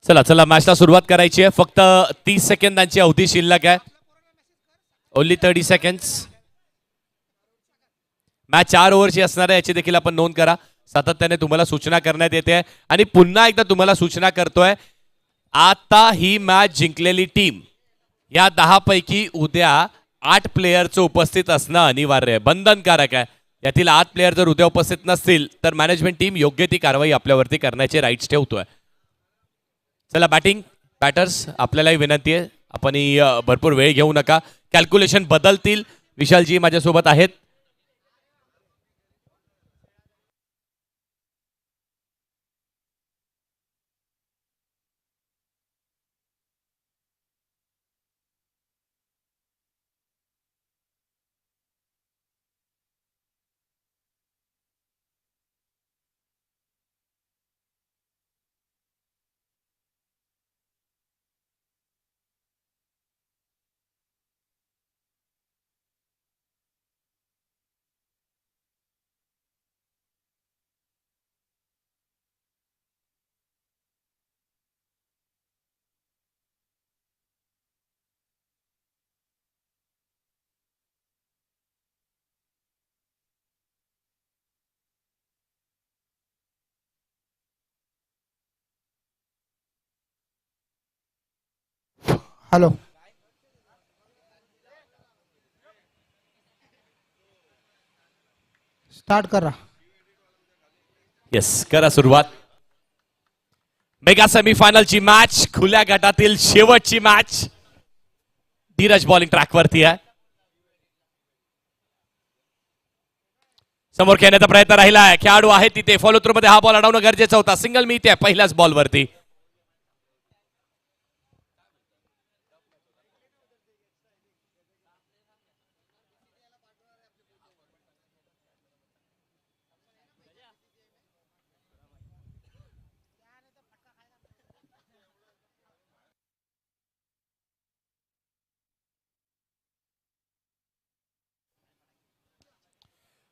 चला चला मॅचला सुरुवात करायची आहे. फक्त 30 सेकंदांची अवधी शिल्लक आहे. Only 30 seconds. मॅच 4 ओव्हरची असणार आहे याची देखील आपण नोंद करा. सातत्याने तुम्हाला सूचना करण्यात येते आणि पुन्हा एकदा तुम्हाला सूचना करतोय, आता ही मॅच जिंकलेली टीम या 10 पैकी उद्या 8 प्लेयरचं उपस्थित असणं अनिवार्य आहे, बंधनकारक आहे. यातील 8 प्लेयर जर उद्या उपस्थित नसतील तर मॅनेजमेंट टीम योग्य ती कारवाई आपल्यावरती करण्याचे राईट्स ठेवतोय. चला बॅटिंग बॅटर्स आपल्यालाही विनंती आहे, आपण भरपूर वेळ घेऊ नका. कॅल्क्युलेशन बदलतील. विशालजी माझ्यासोबत आहेत. हॅलो, स्टार्ट करा. येस, करा सुरुवात. मेगा सेमीफायनलची मॅच, खुल्या गटातील शेवटची मॅच. धीरज बॉलिंग ट्रॅकवरती आहे. समोर खेळण्याचा प्रयत्न राहिला आहे. खेळाडू आहे तिथे. फॉलो थ्रू मध्ये हा बॉल अडवणं गरजेचं होता. सिंगल मिळते पहिल्याच बॉलवरती.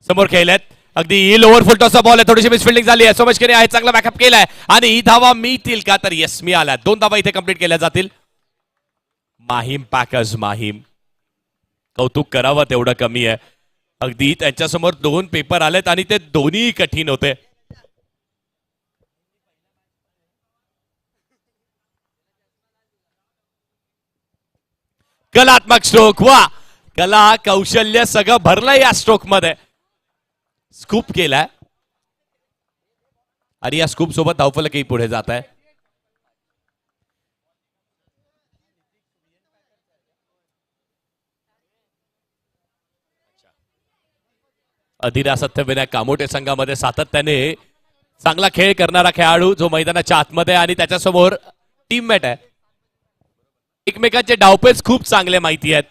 समोर खेळल्यात. अगदी लोअर फुल टॉसचा बॉल आहे. थोडीशी मिसफिल्डिंग झाली आहे. सोमशकरी आहे, चांगला बॅकअप केलाय आणि ही धावा मिळतील का? तर येस, मी आल्या. 2 धावा इथे कंप्लीट केल्या जातील. माहीम पॅकर्स, माहीम कौतुक करावं तेवढं कमी आहे. अगदी त्यांच्यासमोर 2 पेपर आलेत आणि ते दोन्ही कठीण होते. कलात्मक स्ट्रोक. वा, कला कौशल्य सगळं भरलंय या स्ट्रोक मध्ये. स्कूप केलाय आणि या स्कूप सोबत धावफलकही पुढे जात आहे. अधिरा सत्यविनायक कामोटे संघामध्ये सातत्याने चांगला खेळ करणारा खेळाडू जो मैदानाच्या आतमध्ये आणि त्याच्यासमोर टीममेट आहे. एकमेकांचे डावपेच खूप चांगले माहिती आहेत.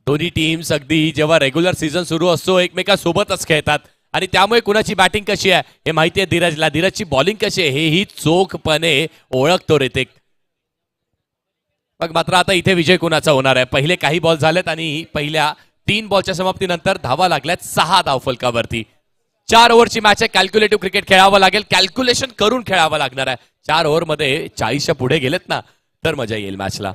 दोन्ही टीम्स अगदी जेव्हा रेग्युलर सीझन सुरू असतो एकमेकांसोबतच खेळतात आणि त्यामुळे कुणाची बॅटिंग कशी आहे हे माहिती आहे धीरजला. धीरजची बॉलिंग कशी आहे हेही चोखपणे ओळखतो ऋतिक. मग मात्र आता इथे विजय कुणाचा होणार आहे? पहिले काही बॉल झालेत आणि पहिल्या 3 बॉलच्या समाप्तीनंतर धावा लागल्यात 6 धावफलकावरती. 4 ओव्हरची मॅच आहे. कॅल्क्युलेटिव्ह क्रिकेट खेळावं लागेल. कॅल्क्युलेशन करून खेळावं लागणार आहे. 4 ओव्हरमध्ये 40च्या पुढे गेलेत ना तर मजा येईल मॅचला.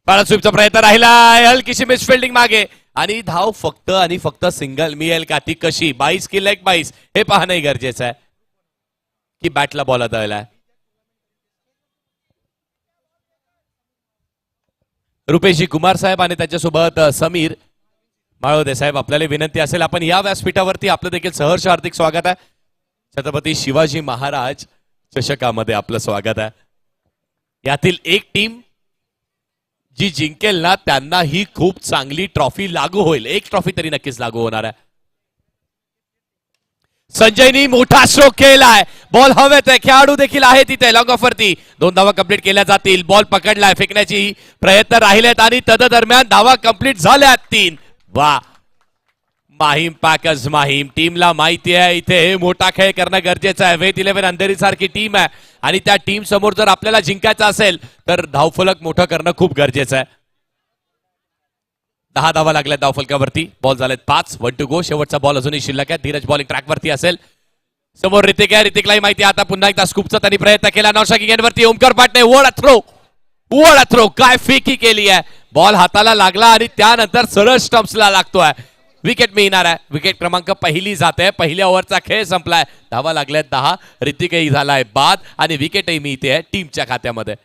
परत स्वीपचा प्रयत्न राहिला. हलकीशी मिसफिल्डिंग मागे आणि धाव फक्त आणि फक्त सिंगल मिळेल का? ती कशी? 22 की लेग 22 हे पाहणं गरजेचं आहे की बॅटला बॉल आदळलाय. रुपेशजी कुमार साहेब आणि त्याच्यासोबत समीर माळवदे साहेब, आपल्याला विनंती असेल आपण या व्यासपीठावरती आपलं देखील सहर्ष हार्दिक स्वागत आहे. छत्रपती शिवाजी महाराज चषकामध्ये आपलं स्वागत आहे. यातील एक टीम जी जिंकेल ना त्यांना ही खूप चांगली ट्रॉफी लागू होईल. एक ट्रॉफी तरी नक्कीच लागू होणार आहे. संजयनी मोठा स्ट्रोक केलाय. बॉल हवेत आहे. खेळाडू देखील आहे तिथे लॉंग ऑफ वरती. 2 धावा कंप्लीट केल्या जातील. बॉल पकडलाय. फेकण्याची प्रयत्न राहिलेत आणि तदरम्यान धावा कंप्लीट झाल्यात 3. वा, माहीम पॅकर्स माहीम टीमला माहिती आहे इथे मोठा खेळ करणं गरजेचं आहे. वेथ 11 अंधेरी सारखी टीम आहे आणि त्या टीम समोर जर आपल्याला जिंकायचं असेल तर धावफलक मोठं करणं खूप गरजेचं आहे. 10 धावा लागल्या धावफलकावरती. बॉल झालेत 5. 1 टू गो. शेवटचा बॉल अजूनही शिल्लक आहे. धीरज बॉलिंग ट्रॅकवरती असेल. समोर ऋतिक आहे. ऋतिकलाही माहिती आता पुन्हा एकदा स्कूपचा त्यांनी प्रयत्न केला. नॉशॉकिंग एंडवरती ओमकार पाटणे वड थ्रो काय फेकी केली आहे. बॉल हाताला लागला आणि त्यानंतर सरळ स्टंप्सला लागतोय. विकेट मिळणार आहे. विकेट क्रमांक पहिली जाते. पहिल्या ओव्हरचा खेळ संपलाय. धावा लागल्यात 10. ऋतिकही झालाय बाद आणि विकेटही मिळते टीमच्या खात्यामध्ये.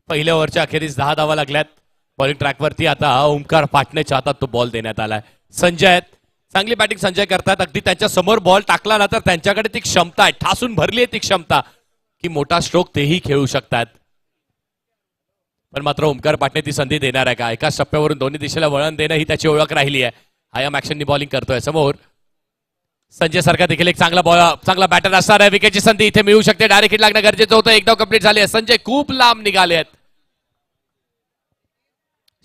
पहिल्या ओव्हरच्या अखेरीस 10 धावा लागल्यात. बॉलिंग ट्रॅकवरती आता ओमकार पाटणेच्या हातात तो बॉल देण्यात आलाय. संजय चांगली बॅटिंग संजय करतात. अगदी त्यांच्या समोर बॉल टाकला ना तर त्यांच्याकडे ती क्षमता आहे, ठासून भरली आहे ती क्षमता की मोठा स्ट्रोक तेही खेळू शकतात. पण मात्र ओमकार पाटणे ती संधी देणार आहे का? एकाच टप्प्यावरून दोन्ही दिशेला वळण देणं ही त्याची ओळख राहिली आहे. आयाम ऍक्शननी बॉलिंग करतोय. समोर संजय सारखा देखील एक चांगला बॅटर असणार आहे. विकेटची संधी इथे मिळू शकते. डायरेक्ट हिट लागणं गरजेचं होतं. एकदा कंप्लीट झाली आहे. संजय खूप लांब निघाले आहेत.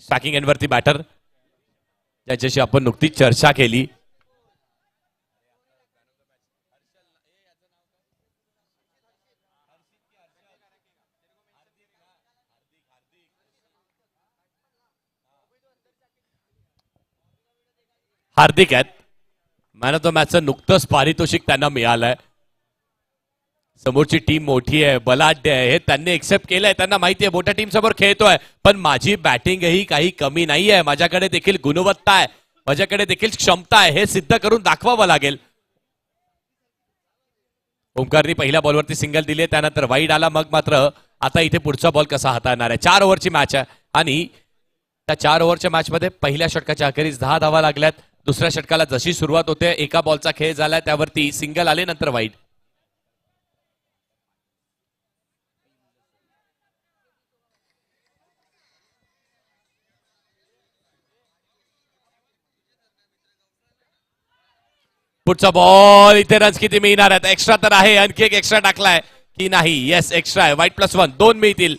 स्ट्रायकिंग एंडवरती बॅटर ज्याच्याशी आपण नुकतीच चर्चा केली. हार्दिक आहेत. मॅन ऑफ द मॅचचं नुकतंच पारितोषिक त्यांना मिळालंय. समोरची टीम मोठी आहे, बलाढ्य आहे, हे त्यांनी एक्सेप्ट केलंय. त्यांना माहिती आहे मोठ्या टीम समोर खेळतोय, पण माझी बॅटिंगही काही कमी नाही आहे. माझ्याकडे देखील गुणवत्ता आहे, माझ्याकडे देखील क्षमता आहे, हे सिद्ध करून दाखवावं लागेल. ओमकारनी पहिल्या बॉलवरती सिंगल दिली, त्यानंतर वाईड आला. मग मात्र आता इथे पुढचा बॉल कसा हाताळणार आहे? 4 ओव्हरची मॅच आहे आणि त्या 4 ओव्हरच्या मॅचमध्ये पहिल्या षटकाच्या अखेरीस 10 धावा लागल्यात. दुसऱ्या षटकाला जशी सुरुवात होते, एका बॉलचा खेळ झालाय, त्यावरती सिंगल आले, नंतर वाईड. पुढचा बॉल इथे रन्स किती मिळणार आहेत? एक्स्ट्रा तर आहे, आणखी एक एक्स्ट्रा टाकलाय की नाही? येस, एक्स्ट्रा आहे. वाईट +1 2 मिळतील.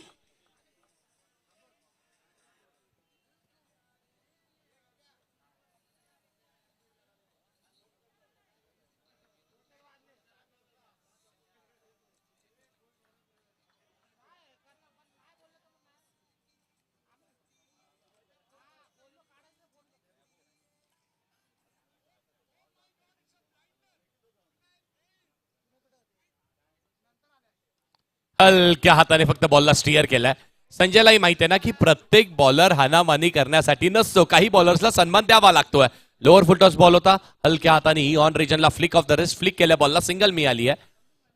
हलक्या हाताने फक्त बॉलला स्टिअर केलाय. संजयलाही माहिती आहे ना की प्रत्येक बॉलर हानामानी करण्यासाठी नसतो, काही बॉलर्सला सन्मान द्यावा लागतोय. लोअर फुलटॉस बॉल होता, हलक्या हाताने ऑन रिजनला flick off the wrist flick केल्या, बॉलला सिंगल मिळाली आहे.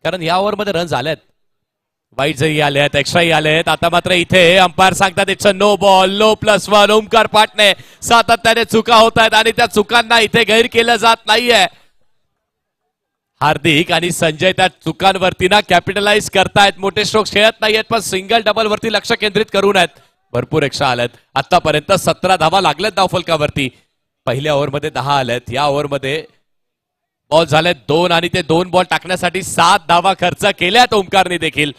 कारण या ओव्हरमध्ये रन झालेत, वाईट जरी आले आहेत, एक्स्ट्राही आले आहेत. आता मात्र इथे अंपायर सांगतात इट्स अ नो बॉल, लो +1. ओमकार पाटणे सातत्याने चुका होत आहेत आणि त्या चुकांना इथे गैर केलं जात नाहीये. हार्दिक आणि संजय त्या चुकांवरती ना कॅपिटलाइज करतायत. मोठे स्ट्रोक्स खेळत नाहीयेत, पण सिंगल डबल वरती लक्ष केंद्रित करून आहेत. भरपूर एक्स्ट्रा आल्यात. आतापर्यंत 17 धावा लागल्यात धावफलकावरती. पहिल्या ओव्हरमध्ये 10 आल्यात. या ओव्हरमध्ये बॉल झालेत 2 आणि ते 2 बॉल टाकण्यासाठी 7 धावा खर्च केल्यात ओमकारने देखील.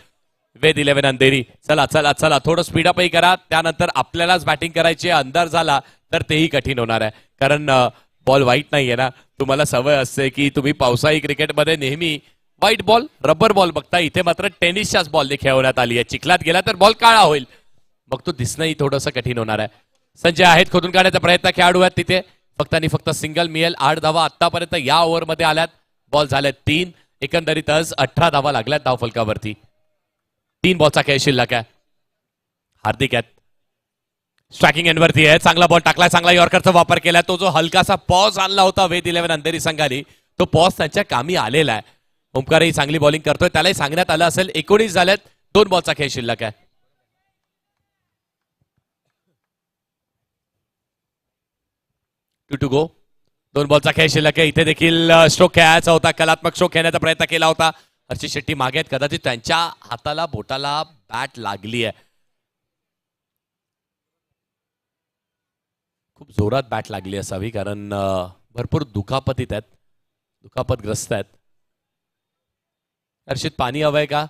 वेद 11 अंधेरी. चला चला चला, थोडं स्पीडअपही करा, त्यानंतर आपल्यालाच बॅटिंग करायची. अंधार झाला तर तेही कठीण होणार आहे, कारण बॉल वाईट नाहीये ना. तुम्हाला सवय असते की तुम्ही पावसाळी क्रिकेटमध्ये नेहमी व्हाईट बॉल, रबर बॉल बघता इथे मात्र टेनिसच्याच बॉलने खेळवण्यात आली आहे. चिखलात गेला तर बॉल काळा होईल, मग तो दिसणंही थोडंसं कठीण होणार आहे. संजय आहेत खोदून काढण्याचा प्रयत्न, खेळाडू आहेत तिथे, फक्त आणि फक्त सिंगल मिळेल. 8 धावा आतापर्यंत या ओव्हरमध्ये आल्यात. बॉल झाल्यात 3, एकंदरीतच 18 धावा लागल्यात धावफलकावरती. 3 बॉलचा खेळ शिल्लक आहे. हार्दिक आहेत, स्ट्रायकिंग एंडवरती आहे, चांगला बॉल टाकलाय, चांगला यॉर्करचा वापर केलाय. तो जो हलकासा पॉज आणला होता वेद 11 अंधेरी संघाने, तो पॉज त्यांच्या कामी आलेला आहे. ओमकारही चांगली बॉलिंग करतोय, त्यालाही सांगण्यात आलं असेल. 19 झाल्यात, 2 बॉलचा खेळ शिल्लक आहे. टू गो, 2 बॉलचा खेळ शिल्लक आहे. इथे देखील स्ट्रोक खेळायचा होता, कलात्मक स्ट्रोक खेळण्याचा प्रयत्न केला होता. हर्षित शेट्टी मागे आहेत, कदाचित त्यांच्या हाताला बोटाला बॅट लागली आहे, खूप जोरात बॅट लागली असावी, कारण भरपूर दुखापतीत आहेत, दुखापतग्रस्त आहेत. हर्षित पाणी हवंय का?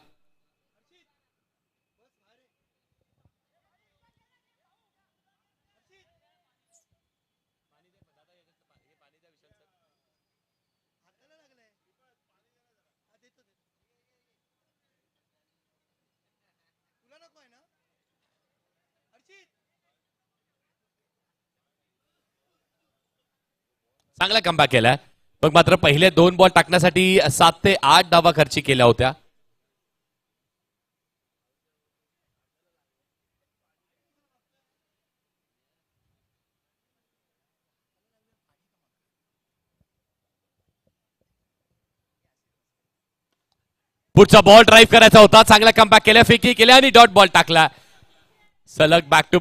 चांगला कमबॅक केलाय. मग मात्र पहिले 2 बॉल टाकण्यासाठी 7 ते 8 धावा खर्ची केल्या होत्या. पुढचा बॉल ड्राईव्ह करायचा होता, चांगला कमबॅक केल्या, फेकी केल्या आणि डॉट बॉल टाकला. सलग back to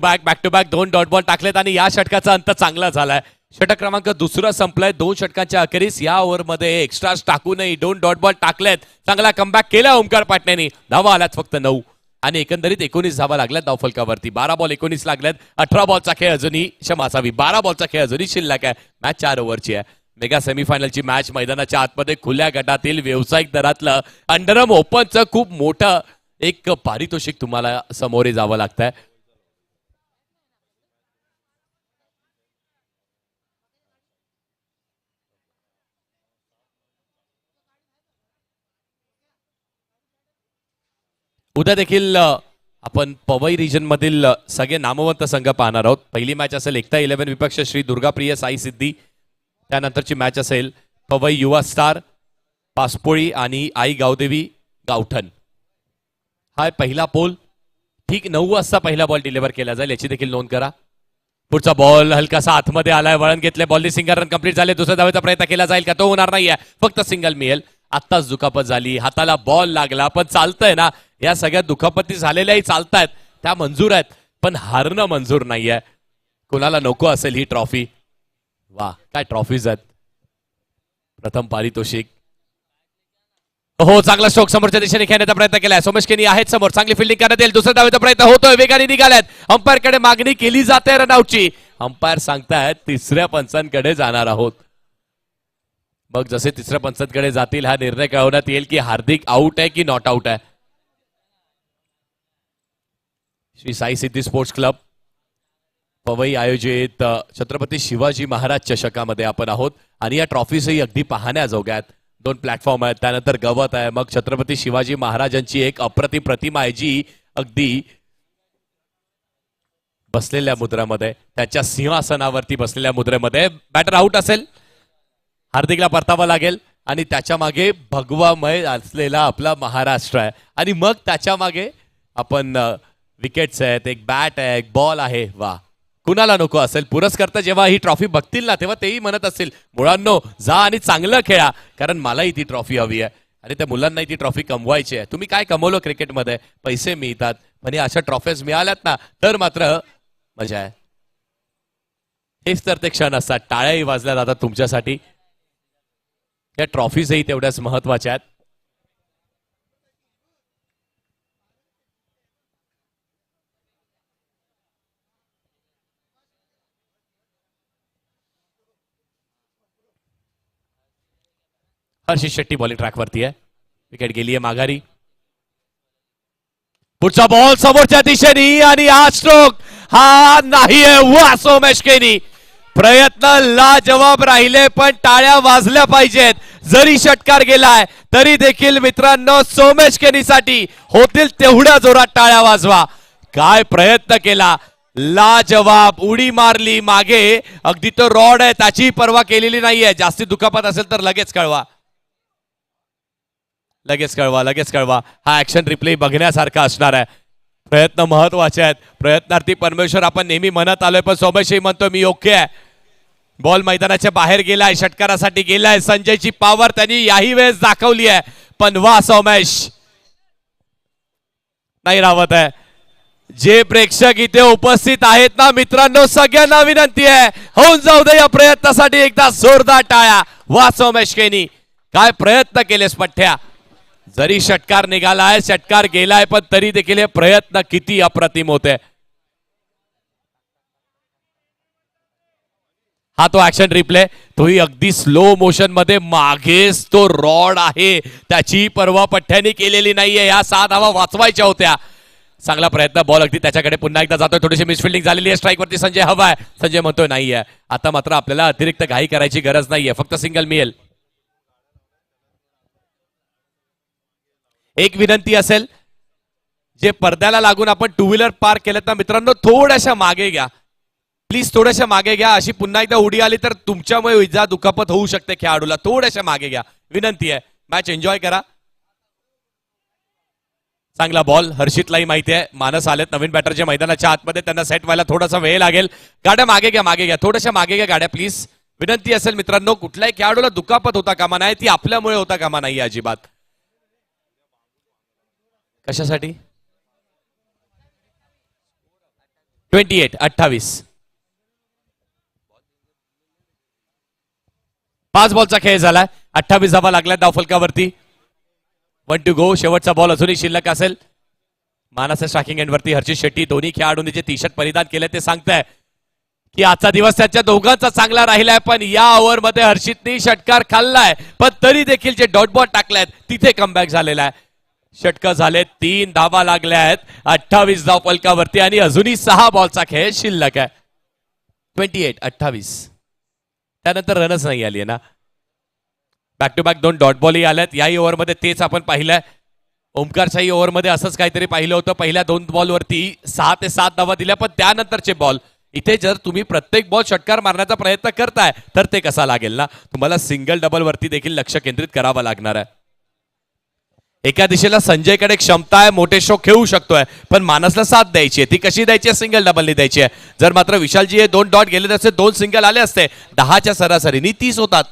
back 2 dot ball टाकलेत आणि या षटकाचा अंत चांगला झालाय. षटक क्रमांक 2 संपलाय. 2 षटकांच्या अखेरीस या ओव्हरमध्ये एक्स्ट्राच टाकूनही 2 डॉट बॉल टाकलेत. चांगला कमबॅक केला ओमकार पाटणेंनी. धावा आल्यात फक्त 9 आणि एकंदरीत 19 धावा लागल्यात धावफलकावरती. 12 बॉल 19 लागल्यात. 18 बॉलचा खेळ अजूनही, क्षमा असावी, 12 बॉलचा खेळ अजूनही शिल्लक आहे. मॅच 4 ओव्हरची आहे. मेगा सेमीफायनलची मॅच मैदानाच्या आतमध्ये खुल्या गटातील व्यावसायिक दरातलं अंडरम ओपनचं खूप मोठं एक पारितोषिक तुम्हाला समोरे जावं लागतंय. उद्या देखील आपण पवई रिजन मधील सगळे नामवंत संघ पाहणार आहोत. पहिली मॅच असेल एकता 11 विपक्ष श्री दुर्गाप्रिय साई सिद्धी. त्यानंतरची मॅच असेल पवई युवा स्टार पासपोळी आणि आई गावदेवी गावठण. हा पहिला पोल ठीक 9 वाजता पहिला बॉल डिलिव्हर केला जाईल, याची देखील नोंद करा. पुढचा बॉल हलकासा आतमध्ये आलाय, वळण घेतले, बॉलनी सिंगल रन कंप्लीट झाले. दुसऱ्या धावेचा प्रयत्न केला जाईल का? तो होणार नाहीये, फक्त सिंगल मिळेल. आत्ताच दुखापत झाली, हाताला बॉल लागला, पण चालतंय ना. या सगळ्या दुखापती झालेल्याही चालतायत, त्या मंजूर आहेत, पण हारणं मंजूर नाहीये. कोणाला नको असेल ही ट्रॉफी? वा, काय ट्रॉफीज आहेत. प्रथम पारितोषिक. हो, चांगला स्ट्रोक समोरच्या दिशेने खेळण्याचा प्रयत्न केलाय. सोमेश केनी आहेत समोर, चांगली फिल्डिंग करण्यात येईल. दुसऱ्या धावेचा प्रयत्न होतोय, वेगाने निघाल्यात. अंपायरकडे मागणी केली जाते रनआउटची. अंपायर सांगतायत तिसऱ्या पंचांकडे जाणार आहोत. मग जसे तिसऱ्या पंचांकडे जातील, हा निर्णय कळवण्यात येईल की हार्दिक आउट आहे की नॉट आउट आहे. श्री साई सिद्धी स्पोर्ट्स क्लब पवई आयोजित छत्रपती शिवाजी महाराज चषकामध्ये आपण आहोत आणि या ट्रॉफीजही अगदी पाहण्याजोग्या आहेत. 2 प्लॅटफॉर्म आहेत, त्यानंतर गवत आहे, मग छत्रपती शिवाजी महाराजांची एक अप्रतिम प्रतिमा आहे जी अगदी बसलेल्या मुद्रामध्ये, त्याच्या सिंहासनावरती बसलेल्या मुद्रेमध्ये. बॅटर आउट असेल, हार्दिकला परतावा लागेल आणि त्याच्या मागे भगवामय असलेला आपला महाराष्ट्र आहे आणि मग त्याच्या मागे आपण विकेट्स आहेत, एक बॅट आहे, एक बॉल आहे. वा, कुणाला नको असेल? पुरस्कर्ता जेव्हा ही ट्रॉफी बघतील ना, तेव्हा तेही म्हणत असतील, मुलांनो जा आणि चांगलं खेळा, कारण मलाही ती ट्रॉफी हवी आहे आणि त्या मुलांनाही ती ट्रॉफी कमवायची आहे. तुम्ही काय कमवलं क्रिकेटमध्ये? पैसे मिळतात, पण या अशा ट्रॉफीज मिळाल्यात ना, तर मात्र मजा आहे. हेच तर ते क्षण असतात. टाळ्याही वाजल्या जातात तुमच्यासाठी. या ट्रॉफीजही तेवढ्याच महत्वाच्या आहेत. हर्षित शेट्टी बॉलिंग ट्रॅकवरती आहे, विकेट गेली आहे माघारी. पुढचा बॉल समोरच्या दिशेने आणि हा स्ट्रोक हा नाहीये. वा, सोमेश केनी प्रयत्न लाजवाब राहिले पण टाळ्या वाजल्या पाहिजेत. जरी षटकार गेलाय तरी देखील मित्रांनो सोमेश केनीसाठी होतील तेवढ्या जोरात टाळ्या वाजवा. काय प्रयत्न केला, लाजवाब उडी मारली मागे. अगदी तो रॉड आहे त्याची पर्वा केलेली नाहीये. जास्ती दुखापत असेल तर लगेच कळवा, लगेच कळवा, लगेच कळवा. हा ऍक्शन रिप्ले बघण्यासारखा असणार आहे. प्रयत्न महत्वाचे आहेत. प्रयत्नार्थी परमेश्वर आपण नेहमी म्हणत आलोय, पण सोमेशही म्हणतो मी योग्य आहे. बॉल मैदानाच्या बाहेर गेलाय, षटकारासाठी गेलाय. संजयची पॉवर त्यांनी याही वेळेस दाखवली आहे. पण वा सोमेश नाही राहत आहे. जे प्रेक्षक इथे उपस्थित आहेत ना मित्रांनो, सगळ्यांना विनंती आहे होऊन जाऊ दे या प्रयत्नासाठी एकदा जोरदार टाळ्या. वा सोमेश केनी, काय प्रयत्न केलेस पठ्ठ्या. जरी षटकार निघालाय, षटकार गेलाय, पण तरी देखील हे प्रयत्न किती अप्रतिम होते. हा तो ऍक्शन रिप्ले, तोही अगदी स्लो मोशन मध्ये. मागेच तो रॉड आहे त्याची पर्वा पठ्ठ्याने केलेली नाहीये. या 6 धावा वाचवायच्या होत्या. चांगला प्रयत्न, बॉल अगदी त्याच्याकडे पुन्हा एकदा जातोय. थोडीशी मिसफिल्डिंग झालेली आहे. स्ट्राईक वरती संजय हवाय. संजय म्हणतोय नाहीये. आता मात्र आपल्याला अतिरिक्त घाई करायची गरज नाहीये, फक्त सिंगल मिळेल. एक विनंती असेल, जे पडद्याला लागून आपण टू व्हीलर पार्क केलेत ना मित्रांनो, थोड्याशा मागे घ्या प्लीज, थोड्याशा मागे घ्या. अशी पुन्हा एकदा उडी आली तर तुमच्यामुळे इजा दुखापत होऊ शकते खेळाडूला. थोड्याशा मागे घ्या, विनंती आहे. मॅच एन्जॉय करा. चांगला बॉल, हर्षितलाही माहिती आहे मानस आलेत नवीन बॅटरच्या मैदानाच्या आतमध्ये, त्यांना सेट व्हायला थोडासा वेळ लागेल. गाड्या मागे घ्या, मागे घ्या, थोड्याशा मागे घ्या गाड्या प्लीज. विनंती असेल मित्रांनो, कुठल्याही खेळाडूला दुखापत होता कामा नाही, ती आपल्यामुळे होता कामा नाही अजिबात. कशासाठी 28. 5 बॉलचा खेळ झालाय. 28 धावा लागल्या धावफलकावरती. 1 टू गो. शेवटचा बॉल अजूनही शिल्लक असेल. मानस स्ट्रायकिंग एंडवरती हर्षित शेट्टी. दोन्ही खेळाडूंनी जे टी शर्ट परिधान केले ते सांगताय की आजचा दिवस त्यांच्या दोघांचा चांगला राहिलाय. पण या ओव्हरमध्ये हर्षितनी षटकार खाल्लाय, पण तरी देखील जे डॉट बॉल टाकलायत तिथे कमबॅक झालेला आहे. षटक झाले, 3 धावा लागल्या आहेत 28 धाव फलकावरती आणि अजूनही 6 बॉलचा खेळ शिल्लक आहे. 28. त्यानंतर रनच नाही आली आहे ना. बॅक टू बॅक 2 डॉट बॉलही आल्यात. याही ओव्हरमध्ये तेच आपण पाहिलंय. ओमकारच्याही ओव्हरमध्ये असंच काहीतरी पाहिलं होतं. पहिल्या 2 बॉलवरती 6 ते 7 धावा दिल्या, पण त्यानंतरचे बॉल, इथे जर तुम्ही प्रत्येक बॉल षटकार मारण्याचा प्रयत्न करताय तर ते कसा लागेल ना. तुम्हाला सिंगल डबल वरती देखील लक्ष केंद्रित करावं लागणार आहे. एका दिशेला संजयकडे क्षमता आहे, मोठे शो खेळू शकतोय, पण मानसला साथ द्यायची आहे. ती कशी द्यायची आहे? सिंगल डबलनी द्यायची आहे. जर मात्र विशालजी हे 2 डॉट गेले तर 2 सिंगल आले असते. 10च्या सरासरीनी 30 होतात.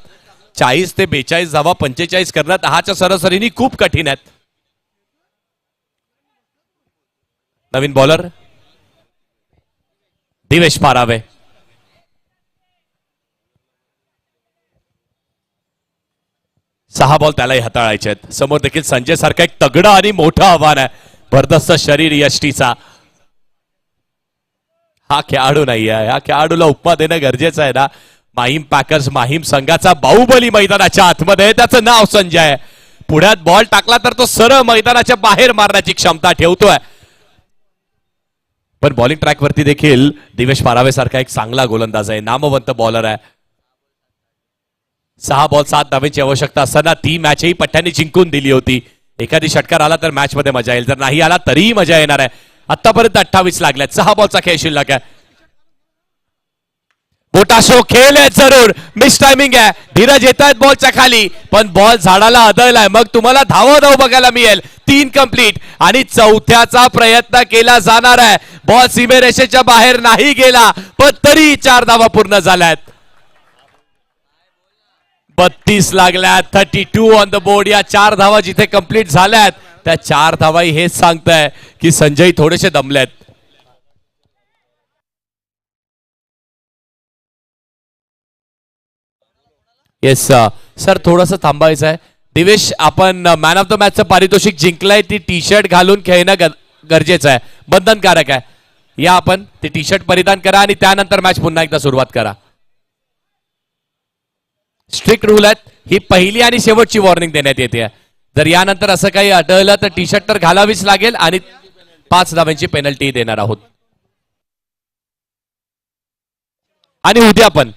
40 ते 42 धावा 45 करणं 10च्या सरासरीनी खूप कठीण आहेत. नवीन बॉलर दिवेश पारावे. सहा बॉल त्यालाही हाताळायचे आहेत. समोर देखील संजय सारखा एक तगडा आणि मोठं आव्हान आहे. भरदस्त शरीर यष्टीचा हा खेळाडू नाही आहे. या खेळाडूला उपमा देणं गरजेचं आहे ना. माहीम पॅकर्स माहीम संघाचा बाहुबली मैदानाच्या आतमध्ये, त्याचं नाव संजय आहे. पुढ्यात बॉल टाकला तर तो सरळ मैदानाच्या बाहेर मारण्याची क्षमता ठेवतोय. पण बॉलिंग ट्रॅक वरती देखील दिवेश पारावे सारखा एक चांगला गोलंदाज आहे, नामवंत बॉलर आहे. 6 बॉल 7 धावेची आवश्यकता असताना ती मॅचही पठ्ठ्यांनी जिंकून दिली होती. एखादी षटकार आला तर मॅच मध्ये मजा येईल, जर नाही आला तरीही मजा येणार आहे. आतापर्यंत 28 लागल्यात. 6 बॉलचा खेळ शिल्लक आहे. मोठा शो खेळ आहे जरूर. मिस टायमिंग आहे. धीरज येत आहेत बॉलच्या खाली, पण बॉल झाडाला आदळलाय. मग तुम्हाला धाव बघायला मिळेल. 3 कंप्लीट आणि चौथ्याचा प्रयत्न केला जाणार आहे. बॉल सीमेरेषेच्या बाहेर नाही गेला, पण तरी 4 धावा पूर्ण झाल्यात. 32 लागल्यात. 32 ऑन द बोर्ड. या 4 धावा जिथे कंप्लीट झाल्यात त्या 4 धावाही हेच सांगताय की संजय थोडेसे दमलेत. येस सर, थोडस थांबायचं आहे. दिवेश, आपण मॅन ऑफ द मॅचचं पारितोषिक जिंकलंय. ती टी शर्ट घालून खेळणं गरजेचं आहे, बंधनकारक आहे. या आपण ती टी शर्ट परिधान करा आणि त्यानंतर मॅच पुन्हा एकदा सुरुवात करा. स्ट्रिक्ट रूल आहेत. ही पहिली आणि शेवटची वॉर्निंग देण्यात येते. जर यानंतर असं काही आढळलं तर टी शर्ट तर घालावीच लागेल आणि 5 धावांची पेनल्टी देणार आहोत. आणि उद्या पण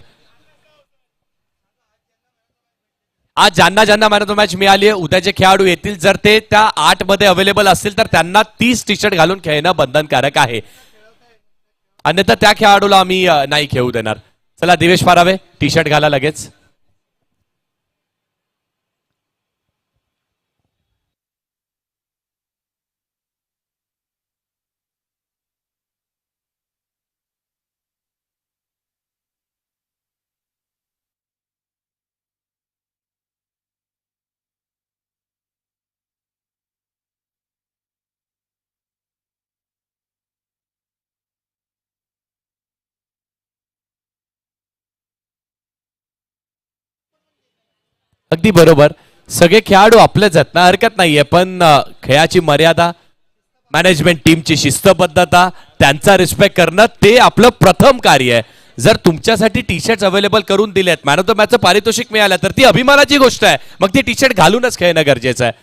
आज ज्यांना ज्यांना मॅन ऑफ द मॅच मिळाली आहे, उद्याचे खेळाडू येतील जर ते त्या 8 मध्ये अवेलेबल असतील तर त्यांना 30 टी शर्ट घालून खेळणं बंधनकारक आहे. अन्यथा त्या खेळाडूला आम्ही नाही खेळू देणार. चला दिवेश पारावे टी शर्ट घाला लगेच. अगदी बरोबर. सगळे खेळाडू आपलेच आहेत ना, हरकत नाहीये, पण खेळाची मर्यादा, मॅनेजमेंट टीमची शिस्तबद्धता, त्यांचा रिस्पेक्ट करणं ते आपलं प्रथम कार्य आहे. जर तुमच्यासाठी टी शर्ट अवेलेबल करून दिलेत, मॅन ऑफ द मॅचचं पारितोषिक मिळालं तर ती अभिमानाची गोष्ट आहे. मग ती टी शर्ट घालूनच खेळणं गरजेचं आहे.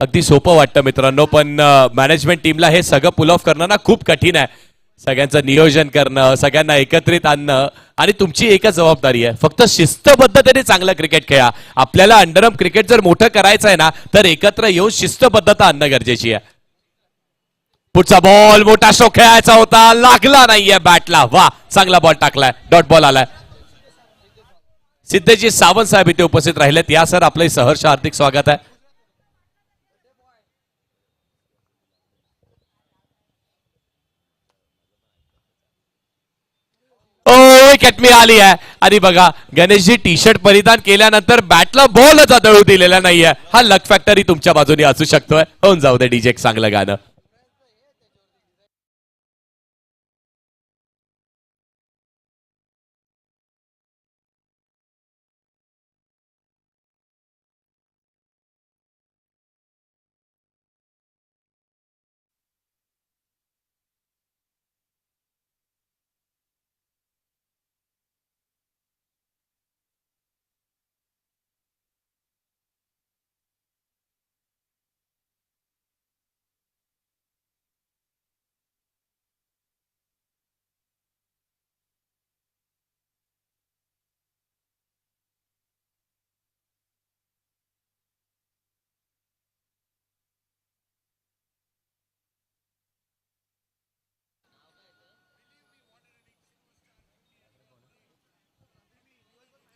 अगदी सोपं वाटतं मित्रांनो, पण मॅनेजमेंट टीमला हे सगळं पुल ऑफ करणं ना खूप कठीण आहे. सगळ्यांचं नियोजन करणं, सगळ्यांना एकत्रित आणणं, आणि तुमची एकच जबाबदारी आहे, फक्त शिस्तबद्धतेने चांगलं क्रिकेट खेळा. आपल्याला अंडरआर्म क्रिकेट जर मोठं करायचं आहे ना, तर एकत्र येऊन शिस्तबद्धता आणणं गरजेची आहे. पुढचा बॉल मोठा शो खेळायचा होता, लागला नाहीये बॅटला. वा, चांगला बॉल टाकलाय, डॉट बॉल आलाय. सिद्धेजी सावंत साहेब इथे उपस्थित राहिलेत. या सर, आपलं सहर्ष हार्दिक स्वागत आहे. विकेट मिळाली आहे. आणि बघा, गणेशजी टी शर्ट परिधान केल्यानंतर बॅटला बॉलच आदळू दिलेला नाहीये. हा लक फॅक्टरी तुमच्या बाजूने असू शकतोय. होऊन जाऊ दे डीजे, चांगलं गाणं.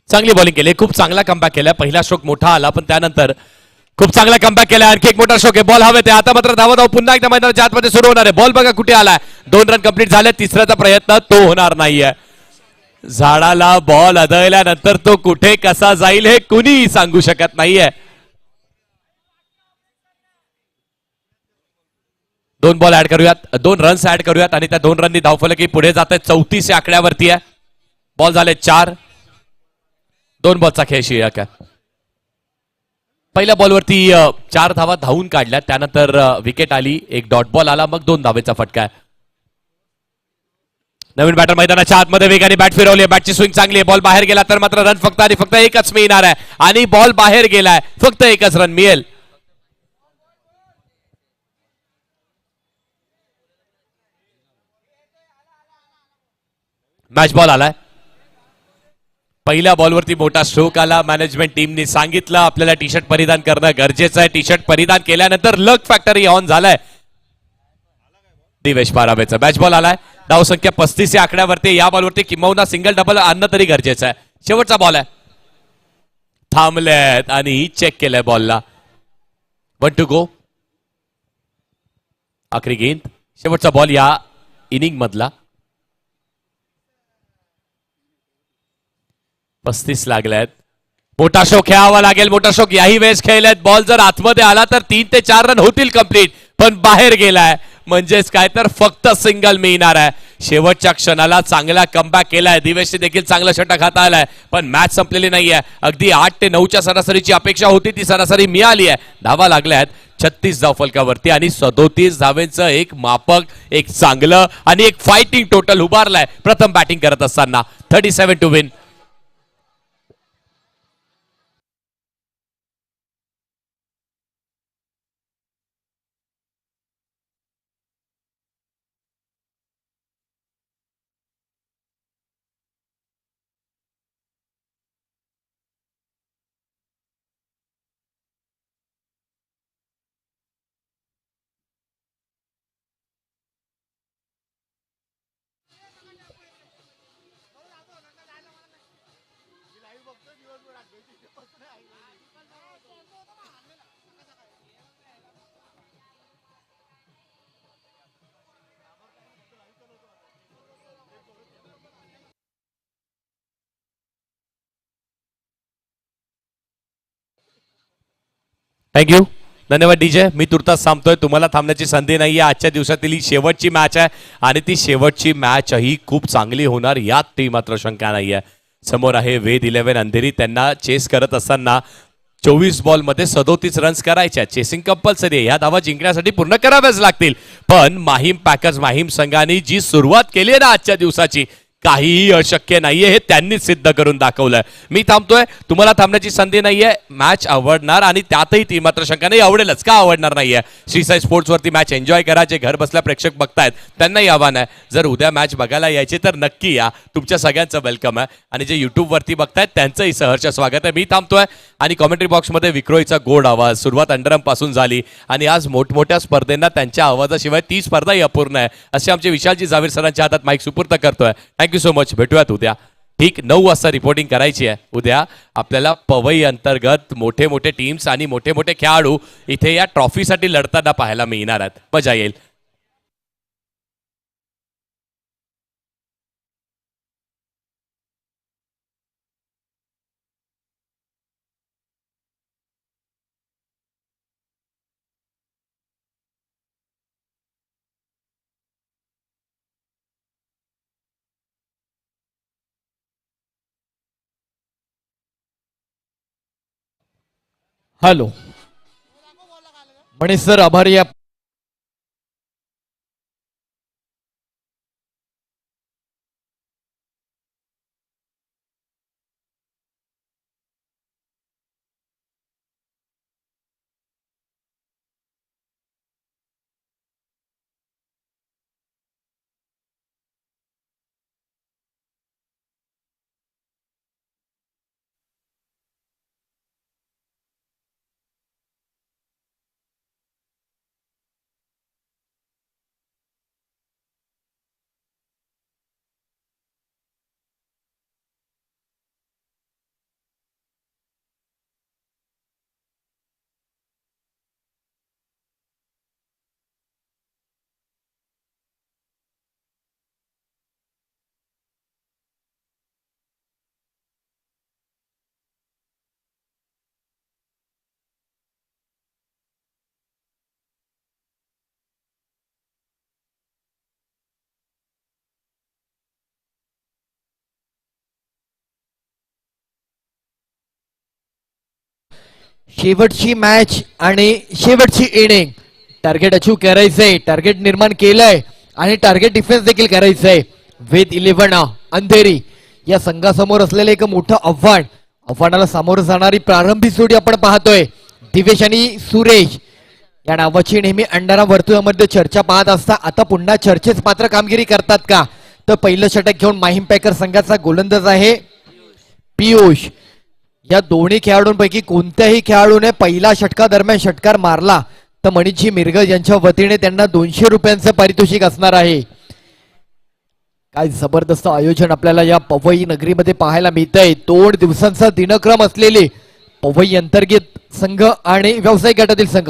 चांगली बॉलिंग केली, खूप चांगला कमबॅक केला. पहिला स्ट्रोक मोठा आला, पण त्यानंतर खूप चांगला कमबॅक केला. आणखी एक मोठा स्ट्रोक आहे, बॉल हवे ते. आता मात्र धावत पुन्हा एकदा मैदानाच्या आतमध्ये सुरू होणार आहे. बॉल बघा कुठे आलाय. 2 रन कंप्लीट झाले. तिसऱ्याचा प्रयत्न तो होणार नाहीये. झाडाला बॉल आदळल्यानंतर तो कुठे कसा जाईल हे कुणी सांगू शकत नाहीये. 2 बॉल ऍड करूयात, 2 रन्स ऍड करूयात, आणि त्या 2 रननी धावफलकी पुढे जात आहे. 34 या आकड्यावरती आहे. बॉल झाले 4. 2 बॉलचा खेळ शिल्लक आहे. पहिल्या बॉलवरती 4 धावा धावून काढल्या. त्यानंतर विकेट आली, एक डॉट बॉल आला, मग 2 धावेचा फटका आहे. नवीन बॅटर मैदानाच्या आतमध्ये वेगाने बॅट फिरवली. बॅटची स्विंग चांगली आहे. बॉल बाहेर गेला तर मात्र रन फक्त आणि फक्त एकच मिळणार आहे. आणि बॉल बाहेर गेलाय, फक्त एकच रन मिळेल. मॅच बॉल आलाय. पहिल्या बॉलवरती मोठा स्ट्रोक आला. मॅनेजमेंट टीमने सांगितलं आपल्याला टी शर्ट परिधान करणं गरजेचं आहे. टी शर्ट परिधान केल्यानंतर लक फॅक्टरी ऑन झालाय. दिवेश पारावेचा मॅच बॉल आलाय. धाव संख्या 35 या आकड्यावरती. या बॉलवरती किंबहुना सिंगल डबल आणणं तरी गरजेचं आहे. शेवटचा बॉल आहे. थांबलेत आणि चेक केलंय बॉलला. 1 टू गो. आखरी गेंद, शेवटचा बॉल या इनिंग मधला. 35 लागल्यात. मोठा शो खेळावा लागेल. मोठा शो याही वेळेस खेळलेत. बॉल जर आतमध्ये आला तर 3 ते 4 रन होतील कंप्लीट, पण बाहेर गेलाय. म्हणजेच काय तर फक्त सिंगल मिळणार आहे. शेवटच्या क्षणाला चांगला कमबॅक केलाय. दिवेशने देखील चांगला षटक हाता आलाय, पण मॅच संपलेली नाहीये. अगदी 8 ते 9च्या सरासरीची अपेक्षा होती, ती सरासरी मिळाली आहे. धावा लागल्यात 36 धाव फलकावरती, आणि 37 धावेंचं एक मापक, एक चांगलं आणि एक फायटिंग टोटल उभारलाय प्रथम बॅटिंग करत असताना. 37 टू विन. थँक्यू. धन्यवाद डीजे. मी तुर्तास थांबतोय. तुम्हाला थांबण्याची संधी नाहीये. आजच्या दिवसातील ही शेवटची मॅच आहे आणि ती शेवटची मॅच ही खूप चांगली होणार यात ती मात्र शंका नाहीये. समोर आहे वेद 11 अंधेरी. त्यांना चेस करत असताना 24 बॉलमध्ये 37 रन्स करायच्या. चेसिंग कंपल्सरी आहे. ह्या धावा जिंकण्यासाठी पूर्ण कराव्याच लागतील. पण माहीम पॅकर्स माहीम संघाने जी सुरुवात केली आहे ना आजच्या दिवसाची, काहीही अशक्य नाहीये हे त्यांनीच सिद्ध करून दाखवलंय. मी थांबतोय. तुम्हाला थांबण्याची संधी नाहीये. मॅच आवडणार आणि त्यातही ती मात्र शंका नाही. आवडेलच, का आवडणार नाहीये. श्रीसाई स्पोर्ट्स वरती मॅच एन्जॉय करा. जे घर बसल्या प्रेक्षक बघतायत त्यांनाही आव्हान आहे, जर उद्या मॅच बघायला यायचे तर नक्की या. तुमच्या सगळ्यांचं वेलकम आहे आणि जे युट्यूब वरती बघतायत त्यांचंही सहर्ष स्वागत आहे. मी थांबतोय आणि कॉमेंट्री बॉक्समध्ये विक्रोईचा गोड आवाज. सुरुवात अंडरम पासून झाली आणि आज मोठमोठ्या स्पर्धेंना त्यांच्या आवाजाशिवाय ती स्पर्धाही अपूर्ण आहे असे आमचे विशालजी जावीर सरांच्या हातात माईक सुपूर्द करतोय. Thank you so much. भेटूयात उद्या ठीक 9 वाजता रिपोर्टिंग करायची आहे. उद्या आपल्याला पवई अंतर्गत मोठे मोठे टीम्स आणि मोठे मोठे खेळाडू इथे या ट्रॉफीसाठी लढताना पाहायला मिळणार आहेत. मजा येईल. हॅलो मनीष सर, आभारी आहे. शेवटची मॅच आणि शेवटची इनिंग. टार्गेट अचीव करायचंय, टार्गेट निर्माण केलंय आणि टार्गेट डिफेन्स देखील करायचंय. वेद 11 अंधेरी या संघासमोर असलेलं एक मोठं आव्हानाला सामोरं जाणारी प्रारंभी जोडी आपण पाहतोय. दिवेश आणि सुरेश या नावाची नेहमी अंडारा वर्तुळामध्ये चर्चा पाहत असता आता पुन्हा चर्चेस पात्र कामगिरी करतात का? तर पहिलं षटक घेऊन माहीम पॅकर संघाचा गोलंदाज आहे पियुष. या दोन्ही खेळाडूंपैकी कोणत्याही खेळाडूने पहिला षटका दरम्यान षटकार मारला तर मनीषजी मिरगज यांच्या वतीने त्यांना 200 रुपयांचं पारितोषिक असणार आहे. काय जबरदस्त आयोजन आपल्याला या पवई नगरीमध्ये पाहायला मिळतंय. 2 दिवसांचा दिनक्रम असलेले पवई अंतर्गत संघ आणि व्यावसायिक गटातील संघ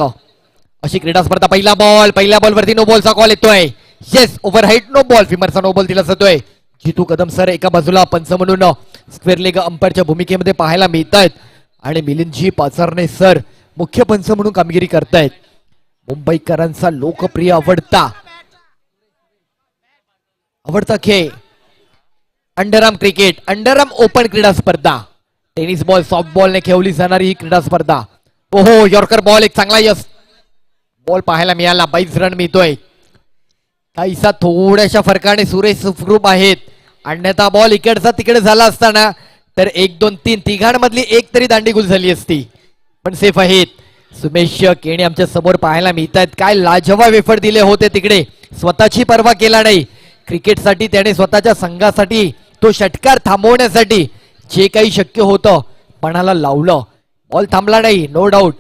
अशी क्रीडा स्पर्धा. पहिल्या बॉल वरती नो बॉलचा कॉल येतोय. येस, ओव्हरहाईट नो बॉल, फिमरचा नो बॉल दिला जातोय. जितू कदम सर एका बाजूला पंच म्हणून स्क्वेअर लेग अंपायरच्या भूमिकेमध्ये पाहायला मिळत आहेत आणि मिलिंदजी पाचारणे सर मुख्य पंच म्हणून कामगिरी करतायत. मुंबईकरांचा लोकप्रिय आवडता खेळ अंडरआर्म क्रिकेट, अंडरआर्म ओपन क्रीडा स्पर्धा. टेनिस बॉल, सॉफ्ट बॉलने खेळली जाणारी ही क्रीडा स्पर्धा. ओहो, यॉर्कर बॉल, एक चांगला यस बॉल पाहायला मिळाला. 22 रन मिळतोय. काहीसा थोड्याशा फरकाने सुरेश सुखरूप आहेत. अन्यथा बॉल इकडचा तिकडे झाला असताना तर 1 2 3 तिघांमधली एक तरी दांडीगुल झाली असती, पण सेफ आहेत. सुमेश केणे आमच्या समोर पाहायला मिळत आहेत. काय लाजवाब एफर्ट दिले होते तिकडे, स्वतःची पर्वा केला नाही. क्रिकेटसाठी त्याने स्वतःच्या संघासाठी तो षटकार थांबवण्यासाठी जे काही शक्य होतं पणाला लावलं. बॉल थांबला नाही, नो डाऊट,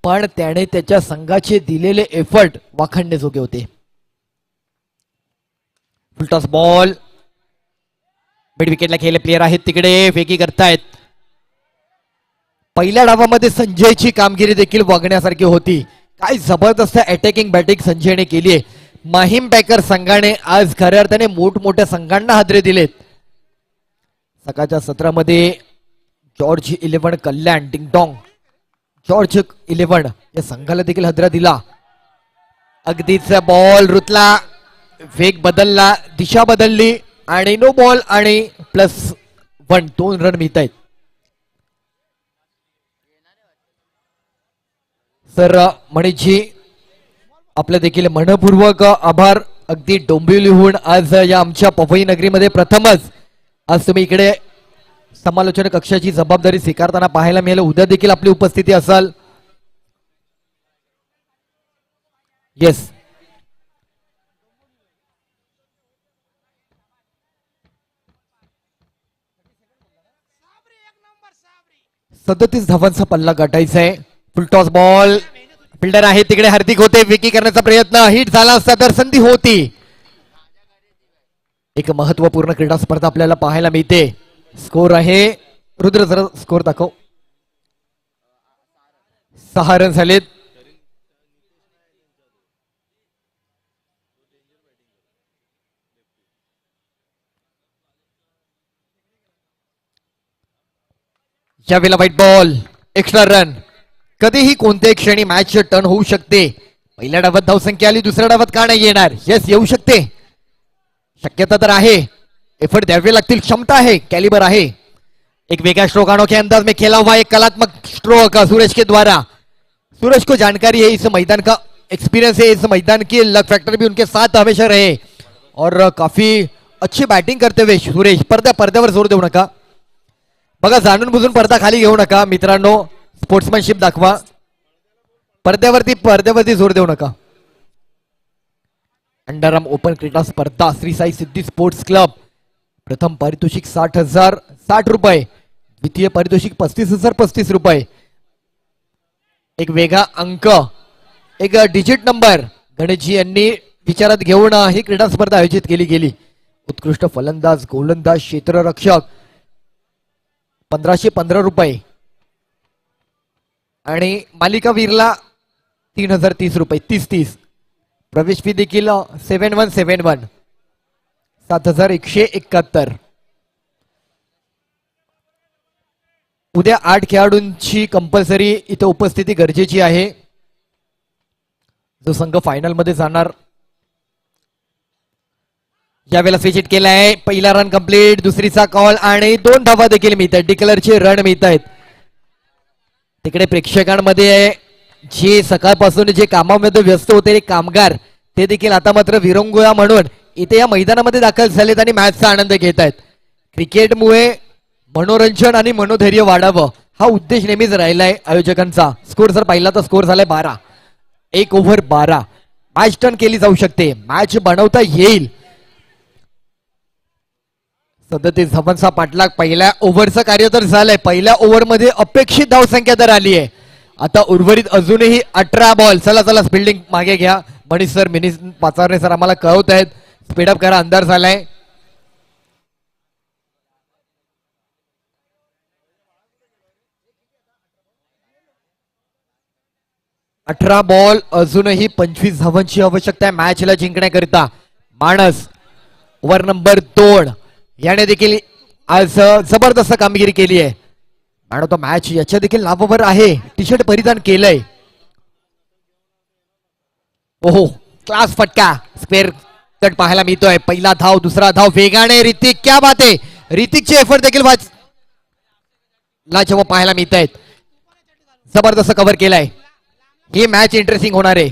पण त्याने त्याच्या संघाचे दिलेले एफर्ट वाखाणण्याजोगे होते. फुलटॉस बॉल, मिड विकेटला खेळले प्लेयर आहेत तिकडे, फेकी करतायत. पहिल्या डावामध्ये संजयची कामगिरी देखील बघण्यासारखी होती. काय जबरदस्त अटॅकिंग बॅटिंग संजयने केली आहे. माहीम पॅकर संघाने आज खऱ्या अर्थाने मोठमोठ्या संघांना हादरे दिलेत. सकाळच्या सत्रामध्ये जॉर्ज 11 कल्याण डिंगडॉंग जॉर्ज 11 या संघाला देखील हादरा दिला. अगदीच बॉल रुतला, वेग बदलला, दिशा बदलली आणि नो बॉल आणि +1 2 रन मिळत आहेत. सर मणिजी आपले देखील मनपूर्वक आभार. अगदी डोंबिवलीहून आज या आमच्या पवई नगरीमध्ये प्रथमच आज तुम्ही इकडे समालोचन कक्षाची जबाबदारी स्वीकारताना पाहायला मिळालं. उद्या देखील आपली उपस्थिती असाल. येस, 37 धावांचा पल्ला गाठायचा आहे. फुलटॉस बॉल, फिल्डर आहे तिकडे, हार्दिक होते, विकी करण्याचा प्रयत्न, हिट झाला असता तर संधी होती. एक महत्वपूर्ण क्रीडा स्पर्धा आपल्याला पाहायला मिळते. स्कोर आहे रुद्र, जरा स्कोर दाखव. 6 रन झालेत. यावेळेला व्हाईट बॉल, एक्स्ट्रा रन. कधीही कोणत्याही क्षणी मॅच टर्न होऊ शकते. पहिल्या डावात धावसंख्या आली, दुसऱ्या डावात का नाही येणार? येस, येऊ शकते, शक्यता तर आहे. एफर्ट द्यावे लागतील, क्षमता आहे, कॅलिबर आहे. एक वेगळा स्ट्रोक अनोखे अंदाज में खेला हुआ एक कलात्मक स्ट्रोक सूरज के द्वारा. सूरज को जानकारी है इस मैदान का, एक्सपीरियंस है इस मैदान की, लक फैक्टर भी उनके साथ हमेशा रहे और काफी अच्छी बैटिंग करते हुए सुरेश. पडद्यावर जोर देऊ नका बघा, जाणून बुजून पडदा खाली घेऊ नका मित्रांनो, स्पोर्ट्समॅनशिप दाखवा. पडद्यावरती जोर देऊ नका. अंडरआर्म ओपन क्रीडा स्पर्धा श्री साई सिद्धी स्पोर्ट्स क्लब. प्रथम पारितोषिक 60,060 रुपये, द्वितीय पारितोषिक 35,035 रुपये. एक वेगळा अंक, एक डिजिट नंबर गणेशजी यांनी विचारात घेऊन ही क्रीडा स्पर्धा आयोजित केली गेली. उत्कृष्ट फलंदाज, गोलंदाज, क्षेत्ररक्षक 1,515 रुपये आणि मालिकावीरला 3,030 रुपये, 30-30. प्रवेश फी देखील 7171, 7,171. उद्या 8 खेळाडूंची कंपल्सरी इथे उपस्थिती गरजेची आहे. जो संघ फायनल मध्ये जाणार. यावेळेला स्विच हिट केलाय. पहिला रन कंप्लीट, दुसरीचा कॉल आणि 2 धावा देखील मिळत आहेत. डिक्लेअरचे रन मिळत आहेत. तिकडे प्रेक्षकांमध्ये जे सकाळपासून जे कामामध्ये व्यस्त होते कामगार, ते देखील आता मात्र विरंगुळा म्हणून इथे या मैदानामध्ये दाखल झालेत आणि मॅचचा आनंद घेत आहेत. क्रिकेटमुळे मनोरंजन आणि मनोधैर्य वाढावं हा उद्देश नेहमीच राहिलाय आयोजकांचा. स्कोर जर पाहिला तर स्कोर झालाय 12, 1 ओव्हर 12. मॅच टर्न केली जाऊ शकते, मॅच बनवता येईल. 37 धावांचा पाठलाग. पहिल्या ओव्हरचं कार्य तर झालंय. पहिल्या ओव्हरमध्ये अपेक्षित धावसंख्या तर आली आहे. आता उर्वरित अजूनही 18 बॉल. चला फिल्डिंग मागे घ्या. Manish sir, mini Pacharne sir आम्हाला कळवत आहेत, स्पीडअप करा, अंधार झालाय. अठरा बॉल, अजूनही 25 धावांची आवश्यकता आहे मॅचला जिंकण्याकरिता. मानस ओव्हर नंबर 2 याने देखील आज जबरदस्त कामगिरी केली आहे. मॅन ऑफ द मॅच याच्या देखील नावावर आहे. टी शर्ट परिधान केलंय. ओहो, क्लास फटका, स्क्वेअर कट पाहायला मिळतोय. पहिला धाव, दुसरा धाव वेगाने. ऋतिक, क्या बात आहे. ऋतिकचे एफर्ट देखील लाजवाब पाहायला मिळत आहेत. जबरदस्त कव्हर केलाय. ही मॅच इंटरेस्टिंग होणार आहे.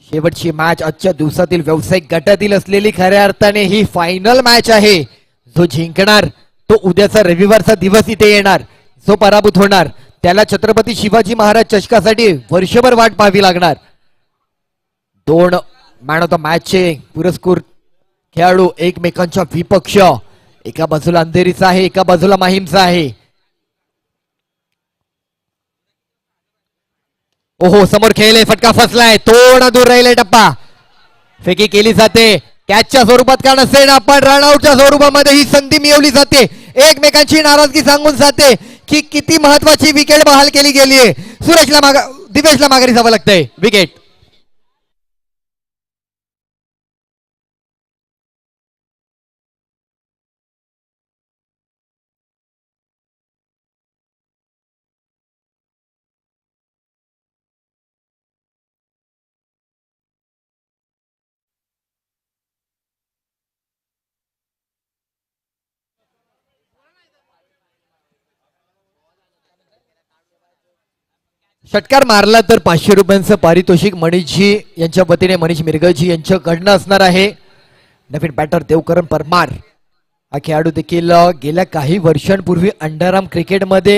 शेवटची मॅच आजच्या दिवसातील व्यावसायिक गटातील असलेली खऱ्या अर्थाने ही फायनल मॅच आहे. जो जिंकणार तो उद्याचा रविवारचा दिवस इथे येणार. जो पराभूत होणार त्याला छत्रपती शिवाजी महाराज चषकासाठी वर्षभर वाट पाहावी लागणार. 2 मॅन ऑफ द मॅचचे पुरस्कृत खेळाडू एकमेकांच्या विपक्ष. एका बाजूला अंधेरीचा आहे, एका बाजूला माहीमचा आहे. ओहो, समोर खेळले, फटका फसलाय, थोडा दूर राहिलाय टप्पा. फेकी केली जाते. कॅचच्या स्वरूपात का नसेल आपण रनआउटच्या स्वरूपामध्ये ही संधी मिळवली जाते. एकमेकांची नाराजगी सांगून जाते की किती महत्वाची विकेट बहाल केली गेली आहे. दिवेशला माघारी जावं लागतंय. विकेट. षटकार मारला तर 500 रुपयांचं पारितोषिक मनीषजी यांच्या वतीने मनीष मिरगजी यांच्याकडनं असणार आहे. नवीन बॅटर देवकरण परमार हा खेळाडू देखील गेल्या काही वर्षांपूर्वी अंडरआर्म क्रिकेटमध्ये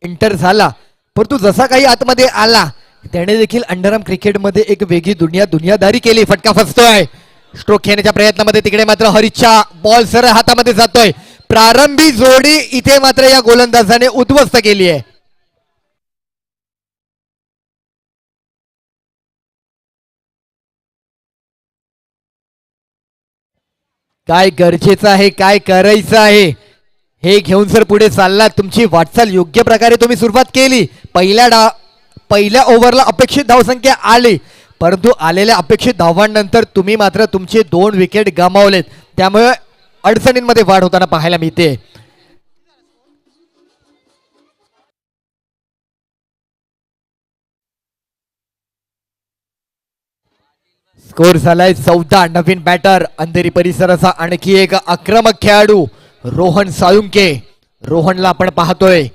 एंटर झाला, परंतु जसा काही आतमध्ये आला त्याने देखील अंडरआर्म क्रिकेटमध्ये एक वेगळी दुनियादारी केली. फटका फसतोय. स्ट्रोक घेण्याच्या प्रयत्नामध्ये तिकडे मात्र हरीशच्या बॉल सरळ हातामध्ये जातोय. प्रारंभी जोडी इथे मात्र या गोलंदाजाने उद्ध्वस्त केली आहे. काय गरजेचं आहे, काय करायचं आहे हे घेऊन जर पुढे चाललात, तुमची वाटचाल योग्य प्रकारे तुम्ही सुरुवात केली. पहिल्या ओव्हरला अपेक्षित धावसंख्या आली, परंतु आलेल्या अपेक्षित धावांनंतर तुम्ही मात्र तुमचे 2 विकेट गमावलेत. त्यामुळे अडचणींमध्ये वाढ होताना पाहायला मिळते. स्कोर झालाय 14. नवीन बॅटर अंधेरी परिसराचा आणखी एक आक्रमक खेळाडू रोहन साळुंके. रोहनला आपण पाहतोय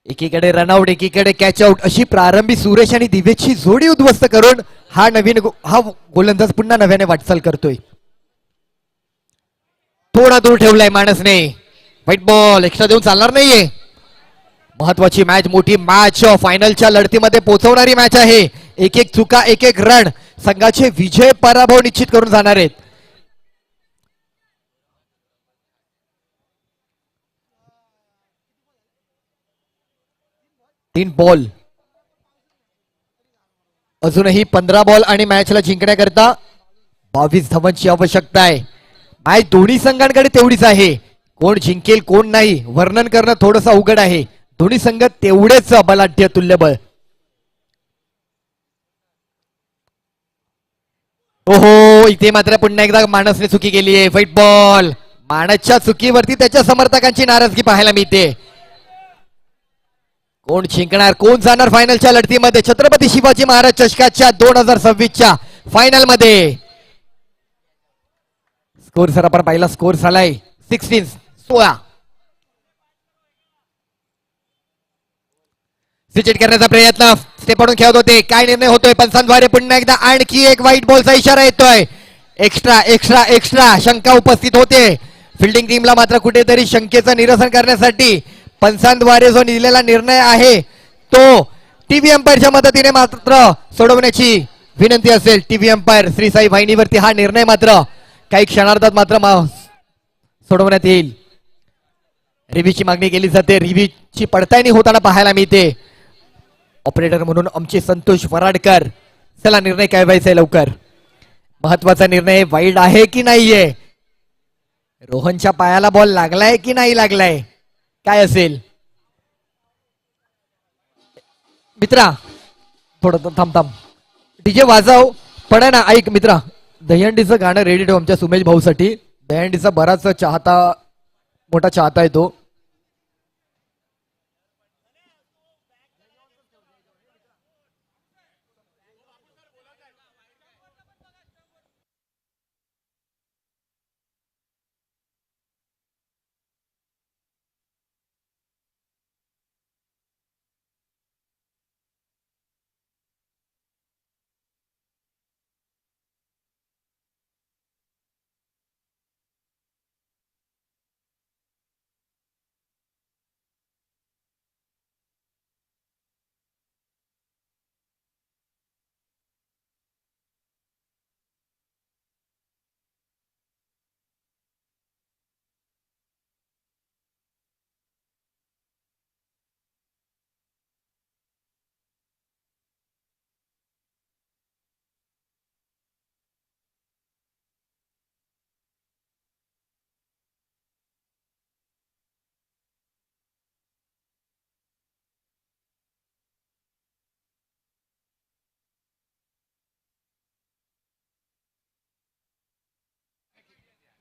एकीकडे रनआउट एकीकडे कॅच आउट अशी प्रारंभी सुरेश आणि दिवेशची जोडी उद्ध्वस्त करून हा गोलंदाज पुन्हा नव्याने वाटचाल करतोय. थोडा दूर ठेवलाय माणसने. व्हाईट बॉल एक्स्ट्रा देऊन चालणार नाहीये. महत्वाची मॅच, मोठी मॅच, फायनलच्या लढतीमध्ये पोहोचवणारी मॅच आहे. एक एक चुका एक एक रन संघाचे विजय पराभव निश्चित करून जाणार आहेत. तीन बॉल, अजूनही 15 बॉल आणि मॅचला जिंकण्याकरता 22 धावांची आवश्यकता आहे. मॅच दोन्ही संघांकडे तेवढीच आहे. कोण जिंकेल कोण नाही वर्णन करणं थोडंसं अवघड आहे. दोन्ही संघ तेवढेच बलाढ्य तुल्यबळ. ओहो, इथे मात्र पुन्हा एकदा मानसने चुकी केली आहे. White ball. मानसच्या चुकीवरती त्याच्या समर्थकांची नाराजगी पाहायला मिळते. कोण जिंकणार कोण जाणार फायनलच्या लढतीमध्ये छत्रपती शिवाजी महाराज चषकाच्या 2026च्या फायनल मध्ये. स्कोर सर आपण पाहिला, स्कोर झालाय 16. स्विच करण्याचा प्रयत्न, स्टेपवरून खेळत होते. काय निर्णय होतोय पंचांद्वारे पुन्हा एकदा आणखी एक व्हाईट बॉलचा इशारा येतोय. एक्स्ट्रा एक्स्ट्रा एक्स्ट्रा शंका उपस्थित होते. फिल्डिंग टीमला मात्र कुठेतरी शंकेचं निरसन करण्यासाठी पंचांद्वारे जो दिलेला निर्णय आहे तो टीव्ही अंपायरच्या मदतीने मात्र सोडवण्याची विनंती असेल. टीव्ही अंपायर श्री साई वाहिनीवरती हा निर्णय मात्र काही क्षणार्धात मात्र सोडवण्यात येईल. रिव्ह्यूची मागणी केली जाते. रिव्ह्यूची पडताळणी होताना पाहायला मिळते. ऑपरेटर म्हणून आमचे संतोष वराडकर. चला निर्णय काय व्हायचा लवकर. महत्वाचा निर्णय वाईड आहे की नाहीये. रोहनच्या पायाला बॉल लागलाय की नाही लागलाय काय असेल. मित्रा थोडं थांब डीजे वाजव पण ना. ऐक मित्रा, दहीहंडीचं गाणं रेडी ठेव आमच्या सुमेश भाऊ साठी. दहीहंडीचा बराच मोठा चाहता आहे तो.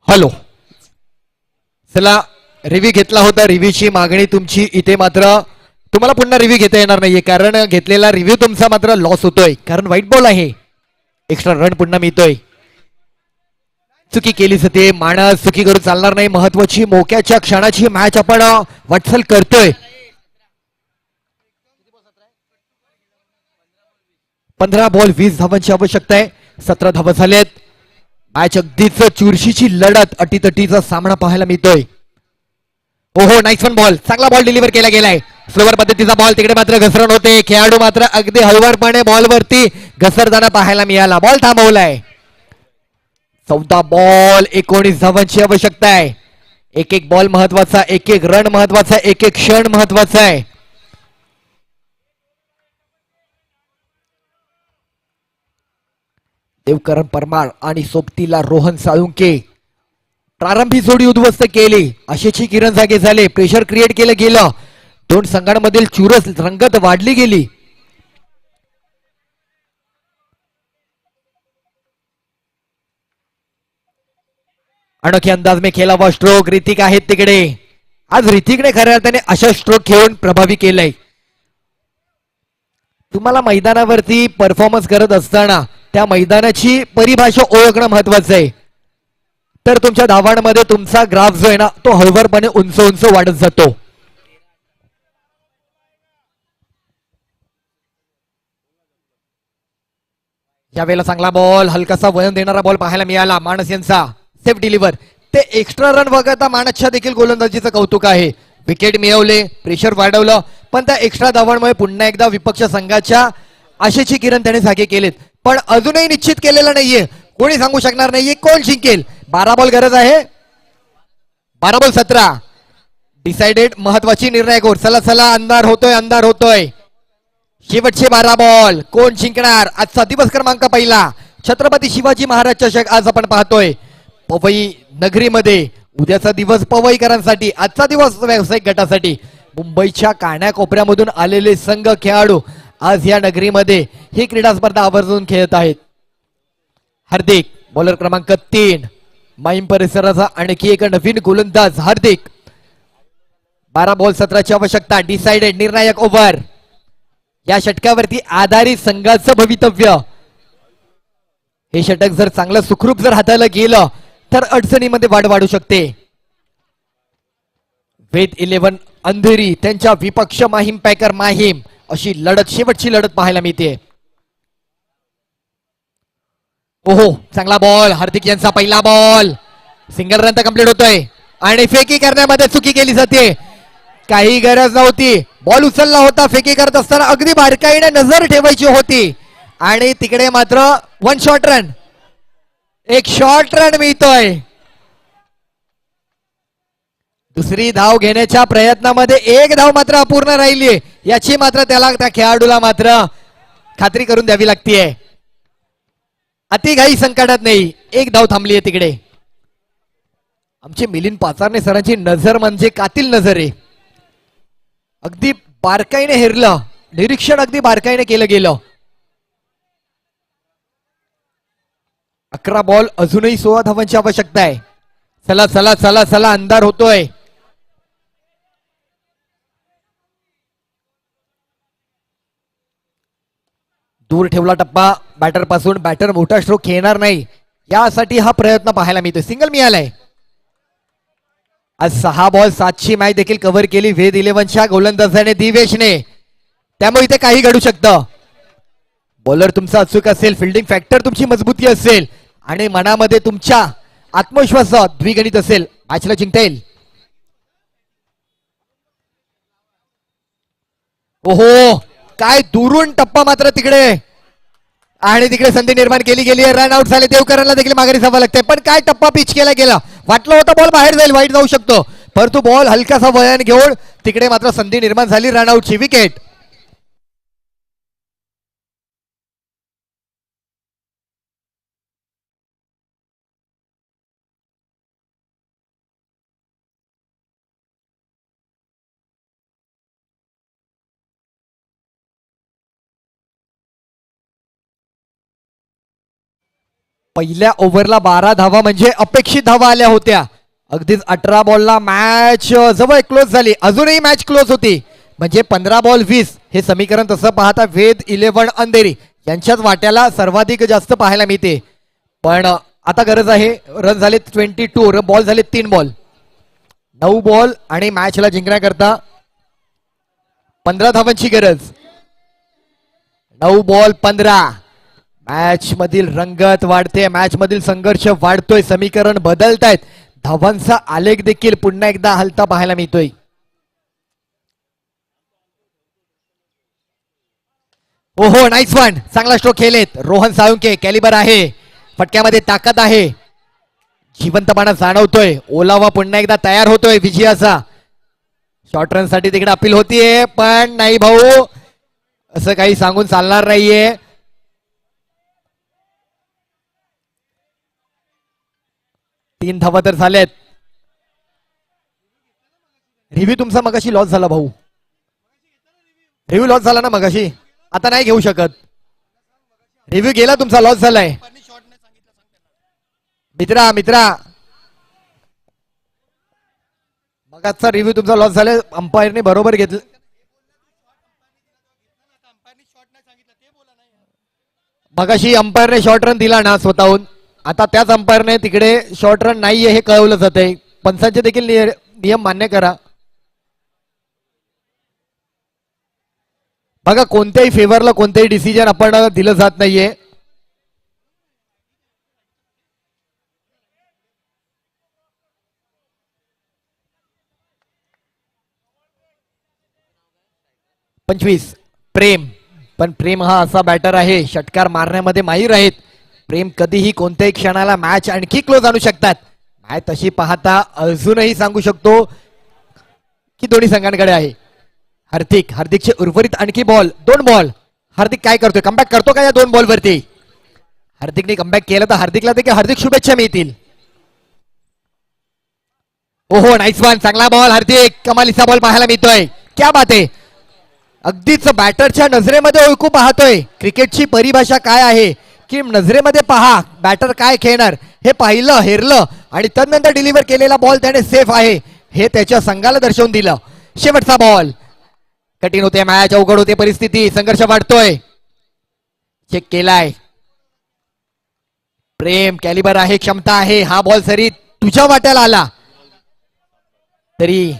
हॅलो. चला, रिव्ह्यू घेतला होता. रिव्ह्यूची मागणी तुमची इथे मात्र तुम्हाला पुन्हा रिव्ह्यू घेता येणार नाहीये, कारण घेतलेला रिव्ह्यू तुमचा मात्र लॉस होतोय, कारण व्हाईट बॉल आहे. एक्स्ट्रा रन पुन्हा मिळतोय. चुकी केली जाते, माणस चुकी करून चालणार नाही. महत्वाची मोक्याच्या क्षणाची मॅच आपण वाटचाल करतोय. 15 बॉल 20 धावांची आवश्यकता आहे. 17 धावा झालेत. मॅच अगदीच चुरशीची लढत, अटीतटीचा सामना पाहायला मिळतोय. ओहो, नाईस वन बॉल. चांगला बॉल डिलिव्हर केला गेलाय. स्लोवर पद्धतीचा बॉल, तिकडे मात्र घसरण होते. खेळाडू मात्र अगदी हळुवारपणे बॉलवरती घसरताना पाहायला मिळाला. बॉल थांबवलाय. 14 बॉल 19 धावांची आवश्यकता आहे. एक एक बॉल महत्वाचा, एक एक रन महत्वाचा, एक एक क्षण महत्वाचा आहे. देवकरण परमार आणि सोबतीला रोहन साळुंके प्रारंभी जोडी उद्ध्वस्त केली. आशेची किरण जागे झाले. प्रेशर क्रिएट केलं गेलं. दोन संघांमधील चुरस रंगत वाढली गेली. अनोखे अंदाज में खेळा हुआ स्ट्रोक. ऋतिक आहेत तिकडे. आज ऋतिकने खऱ्या अर्थाने अशा स्ट्रोक खेळून प्रभावी केलंय. तुम्हाला मैदानावरती परफॉर्मन्स करत असताना त्या मैदानाची परिभाषा ओळखणं महत्वाचं आहे. तर तुमच्या धावांमध्ये तुमचा ग्राफ जो आहे ना, तो हळूवारपणे उंच उंच वाढत जातो. यावेळेला चांगला बॉल, हलकासा वळण देणारा बॉल पाहायला मिळाला. मानस यांचा सेफ डिलिव्हर. ते एक्स्ट्रा रन वगळता मानसच्या देखील गोलंदाजीचं कौतुक आहे. विकेट मिळवले, प्रेशर वाढवलं, पण त्या एक्स्ट्रा धावांमुळे पुन्हा एकदा विपक्ष संघाच्या आशेची किरण त्याने जागे केलेत. पण अजूनही निश्चित केलेलं नाहीये. कोणी सांगू शकणार नाहीये कोण जिंकेल. 12 बॉल गरज आहे. 12 बॉल 17 डिसाइडेड. महत्वाची निर्णायक ओव्हर. चला चला, अंधार होतोय, अंधार होतोय. शेवटचे 12 बॉल कोण जिंकणार. आजचा दिवस क्रमांक पहिला, छत्रपती शिवाजी महाराज चषक आज आपण पाहतोय पवई नगरीमध्ये. उद्याचा दिवस पवईकरांसाठी, आजचा दिवस व्यावसायिक गटासाठी. मुंबईच्या कानाकोपऱ्यामधून आलेले संघ खेळाडू आज या नगरीमध्ये ही क्रीडा स्पर्धा आवर्जून खेळत आहेत. हार्दिक बॉलर क्रमांक 3, माहीम परिसराचा आणखी एक नवीन गोलंदाज हार्दिक. 12 बॉल 17ची आवश्यकता. डिसाइडेड, निर्णायक ओव्हर. या षटकावरती आधारित संघाचं भवितव्य. हे षटक जर चांगलं सुखरूप जर हाताळलं गेलं तर अडचणीमध्ये वाढ वाढू शकते. वेद 11 अंधेरी त्यांच्या विपक्ष माहीम पॅकर माहीम, अशी लढत, शेवटची लढत पाहायला मिळते. ओहो, चांगला बॉल. हार्दिक यांचा पहिला बॉल. सिंगल रन तर कंप्लीट होतोय आणि फेकी करण्यामध्ये चुकी केली जाते. काही गरज नव्हती. बॉल उचलला होता. फेकी करत असताना अगदी बारकाईने नजर ठेवायची होती आणि तिकडे मात्र वन शॉट रन, एक शॉर्ट रन मिळतोय. दुसरी धाव घेण्याच्या प्रयत्नामध्ये एक धाव मात्र अपूर्ण राहिली. याची मात्र त्याला, त्या खेळाडूला मात्र खात्री करून द्यावी लागतीये. अतिघाई संकटात नाही. एक धाव थांबली आहे तिकडे. आमचे मिलिंद पाचारणे सरांची नजर म्हणजे कातील नजर आहे. अगदी बारकाईने हेरलं, निरीक्षण अगदी बारकाईने केलं गेलं. 11 बॉल अजूनही 16 धावांची आवश्यकता आहे. चला चला चला चला, अंधार होतोय. दूर ठेवला टप्पा बॅटर पासून. बॅटर मोठा स्ट्रोक खेळणार नाही यासाठी हा प्रयत्न पाहायला मिळतोय. सिंगल मिळालाय. आज 6 बॉल 7ची मॅच देखील कव्हर केली वेद 11च्या गोलंदाजाने, दिवेशने. त्यामुळे इथे काही घडू शकतं. बॉलर तुमचा अचूक असेल, फिल्डिंग फॅक्टर तुमची मजबूती असेल आणि मनामध्ये तुमच्या आत्मविश्वास द्विगणित असेल, मॅचला जिंकता येईल. ओहो, काय दुरून टप्पा मात्र तिकडे, आणि तिकडे संधी निर्माण केली गेली आहे. रन आउट झाले. देवकरांना देखील माघारी जावं लागतंय. पण काय टप्पा पिच केला गेला. वाटलं होतं बॉल बाहेर जाईल, वाईट जाऊ शकतो, परंतु बॉल हलकासा वळण घेऊन तिकडे मात्र संधी निर्माण झाली. रन आउटची विकेट. पहिल्या ओव्हरला 12 धावा म्हणजे अपेक्षित धावा आल्या होत्या. अगदीच 18 बॉलला मॅच जवळ क्लोज झाली. अजूनही मॅच क्लोज होती. म्हणजे 15 बॉल 20 हे समीकरण तसं पाहता वेद 11 अंधेरी यांच्याच वाट्याला सर्वाधिक जास्त पाहायला मिळते. पण आता गरज आहे. रन झाले 22, बॉल झाले 3 बॉल, 9 बॉल आणि मॅचला जिंकण्याकरता 15 धावांची गरज. 9 बॉल 15. मॅच मधील रंगत वाढते, मॅच मधील संघर्ष वाढतोय, समीकरण बदलतायत, धावांचा आलेख देखील पुन्हा एकदा हलता पाहायला मिळतोय. हो हो, नाईस वन. चांगला स्ट्रोक खेळलेत रोहन साळुंके. कॅलिबर आहे, फटक्यामध्ये ताकद आहे, जिवंतपणा जाणवतोय. ओलावा पुन्हा एकदा तयार होतोय विजयाचा. शॉर्ट रन साठी तिकडे अपील होतीये, पण नाही भाऊ, असं काही सांगून चालणार नाहीये. तीन धावा तर झालेत. रिव्ह्यू तुमचा मगाशी लॉस झाला भाऊ. रिव्ह्यू लॉस झाला ना मगाशी, आता नाही घेऊ शकत. रिव्ह्यू गेला तुमचा, लॉस झालाय. मित्रा मित्रा, मगाचा रिव्ह्यू तुमचा लॉस झालाय. अंपायरने बरोबर घेतलं. मगाशी अंपायरने शॉर्ट रन दिला ना स्वतःहून, आता त्याच अंपायरने तिकडे शॉर्ट रन नाहीये हे कळवलं जात आहे. पंचांचे देखील नियम मान्य करा. बघा, कोणत्याही फेवरला कोणतेही डिसिजन आपण दिलं जात नाहीये. पंचवीस प्रेम. पण प्रेम हा असा बॅटर आहे, षटकार मारण्यामध्ये माहीर आहेत. प्रेम कधीही कोणत्याही क्षणाला मॅच आणखी क्लोज आणू शकतात. मॅच तशी पाहता अजूनही सांगू शकतो की दोन्ही संघांकडे आहे. हार्दिकचे उर्वरित आणखी बॉल, 2 बॉल. हार्दिक काय करतोय, कमबॅक करतो का या 2 बॉल वरती? हार्दिकने कमबॅक केलं तर हार्दिकला देखील हार्दिक शुभेच्छा मिळतील. ओहो, नाईस वन. चांगला बॉल हार्दिक, कमालीचा बॉल पाहायला मिळतोय. क्या बात आहे. अगदीच बॅटरच्या नजरेमध्ये ओळखू पाहतोय. क्रिकेटची परिभाषा काय आहे की नजरेमध्ये पहा बॅटर काय खेळणार हे पाहिलं, हेरलं आणि तदनंतर डिलिव्हर केलेला बॉल त्याने सेफ आहे हे त्याच्या संघाला दर्शवून दिलं. शेवटचा बॉल. कठीण होते मॅच, अवघड होते परिस्थिती, संघर्ष वाढतोय. चेक केलाय. प्रेम, कॅलिबर आहे, क्षमता आहे. हा बॉल सरी तुझ्या वाट्याला आला तरी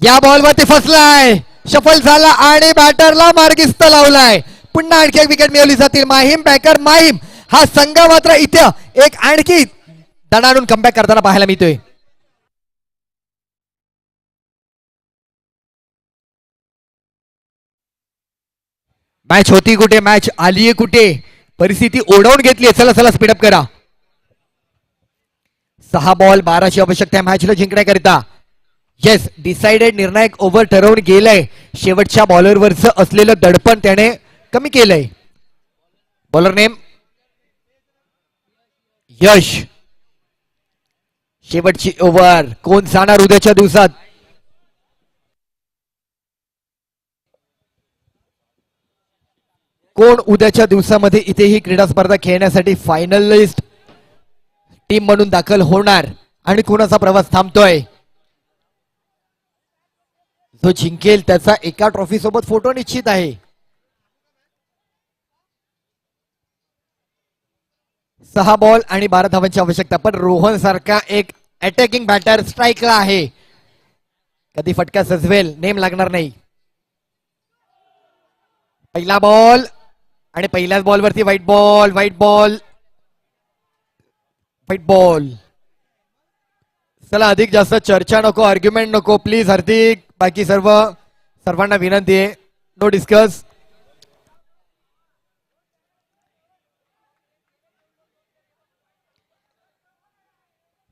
या बॉलवरती फसलाय, सफल झाला आणि बॅटरला मार्गिस्त लावलाय. पुन्हा आणखी एक विकेट मिळवली जातील. माहीम बॅकर माहीम हा संघ मात्र इथं एक आणखी दणाणून कमबॅक करताना पाहायला मिळतोय. मॅच होती कुठे, मॅच आलीये कुठे, परिस्थिती ओढवून घेतली. चला चला स्पीडअप करा. 6 बॉल 12ची आवश्यकता आहे मॅचला जिंकण्याकरिता. येस, डिसाइडेड, निर्णायक ओव्हर ठरवून गेलंय. शेवटच्या बॉलरवरचं असलेलं दडपण त्याने कमी केलंय. बॉलर नेम यश. शेवटची ओव्हर कोण जाणार उद्याच्या दिवसात? कोण उद्याच्या दिवसामध्ये इथे ही क्रीडा स्पर्धा खेळण्यासाठी फायनलिस्ट टीम म्हणून दाखल होणार आणि कोणाचा प्रवास थांबतोय? जो जिंकेल त्याचा एका ट्रॉफी सोबत फोटो निश्चित आहे. 6 बॉल आणि 12 धावांची आवश्यकता. पण रोहन सारखा एक अटॅकिंग बॅटर स्ट्राईकला आहे. कधी फटका सजवेल नेम लागणार नाही. पहिला बॉल आणि पहिल्याच बॉलवरती white ball, white ball, white ball. चला, अधिक जास्त चर्चा नको, आर्ग्युमेंट नको प्लीज. हार्दिक, बाकी सर्वांना विनंती आहे, नो डिस्कस.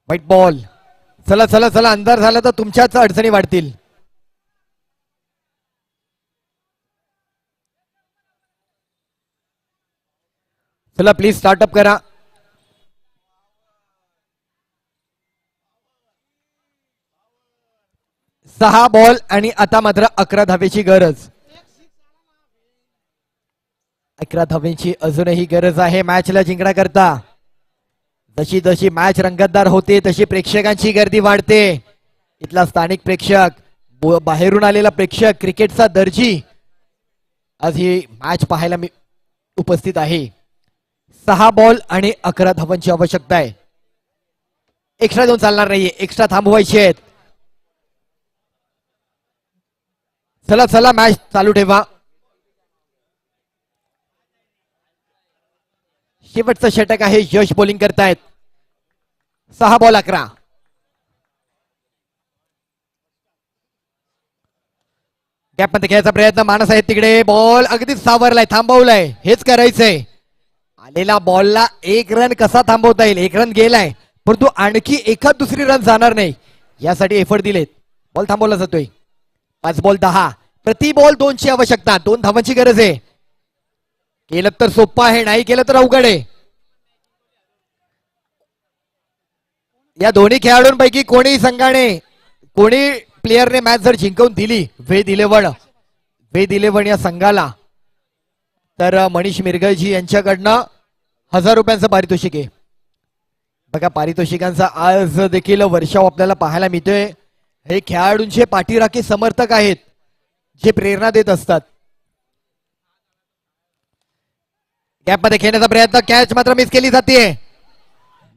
White ball. चला चला चला, अंधार झाला तर तुमच्याच अडचणी वाढतील. चला प्लीज स्टार्टअप करा. सहा बॉल आणि आता मात्र 11 धावेची गरज. 11 धावांची अजूनही गरज आहे मॅचला जिंकण्याकरता. जशी जशी मॅच रंगतदार होते तशी प्रेक्षकांची गर्दी वाढते. इथला स्थानिक प्रेक्षक, बाहेरून आलेला प्रेक्षक, क्रिकेटचा दर्जी आज ही मॅच पाहायला उपस्थित आहे. 6 बॉल आणि 11 धावांची आवश्यकता आहे. एक्स्ट्रा देऊन चालणार नाहीये, एक्स्ट्रा थांबवायचे आहेत. चला चला मॅच चालू ठेवा. शेवटचं षटक आहे. यश बॉलिंग करतायत. 6 बॉल 11. गॅप मध्ये घ्यायचा प्रयत्न मानस आहेत तिकडे. बॉल अगदीच सावरलाय, थांबवलाय. हेच करायचंय. आलेला बॉलला 1 रन कसा थांबवता येईल. 1 रन गेलाय परंतु आणखी एखाद दुसरी रन जाणार नाही यासाठी एफर्ट दिलेत. बॉल थांबवला जातोय. 5 बॉल 10. प्रति बॉल 2 ची आवश्यकता. 2 धावांची गरज आहे. केलं तर सोपं आहे, नाही केलं तर अवघड आहे. या दोन्ही खेळाडूंपैकी कोणी संघाने, कोणी प्लेयरने मॅच जर जिंकवून दिली वेद 11 या संघाला, तर मनीष मिरगळजी यांच्याकडनं 1000 रुपयांचं पारितोषिक आहे. बघा पारितोषिकांचा आज देखील वर्षाव आपल्याला पाहायला मिळतोय. हे खेळाडूंचे पाठीराखे समर्थक आहेत जे प्रेरणा देत असतात. गॅप मध्ये खेळण्याचा प्रयत्न, कॅच मात्र मिस केली जाते.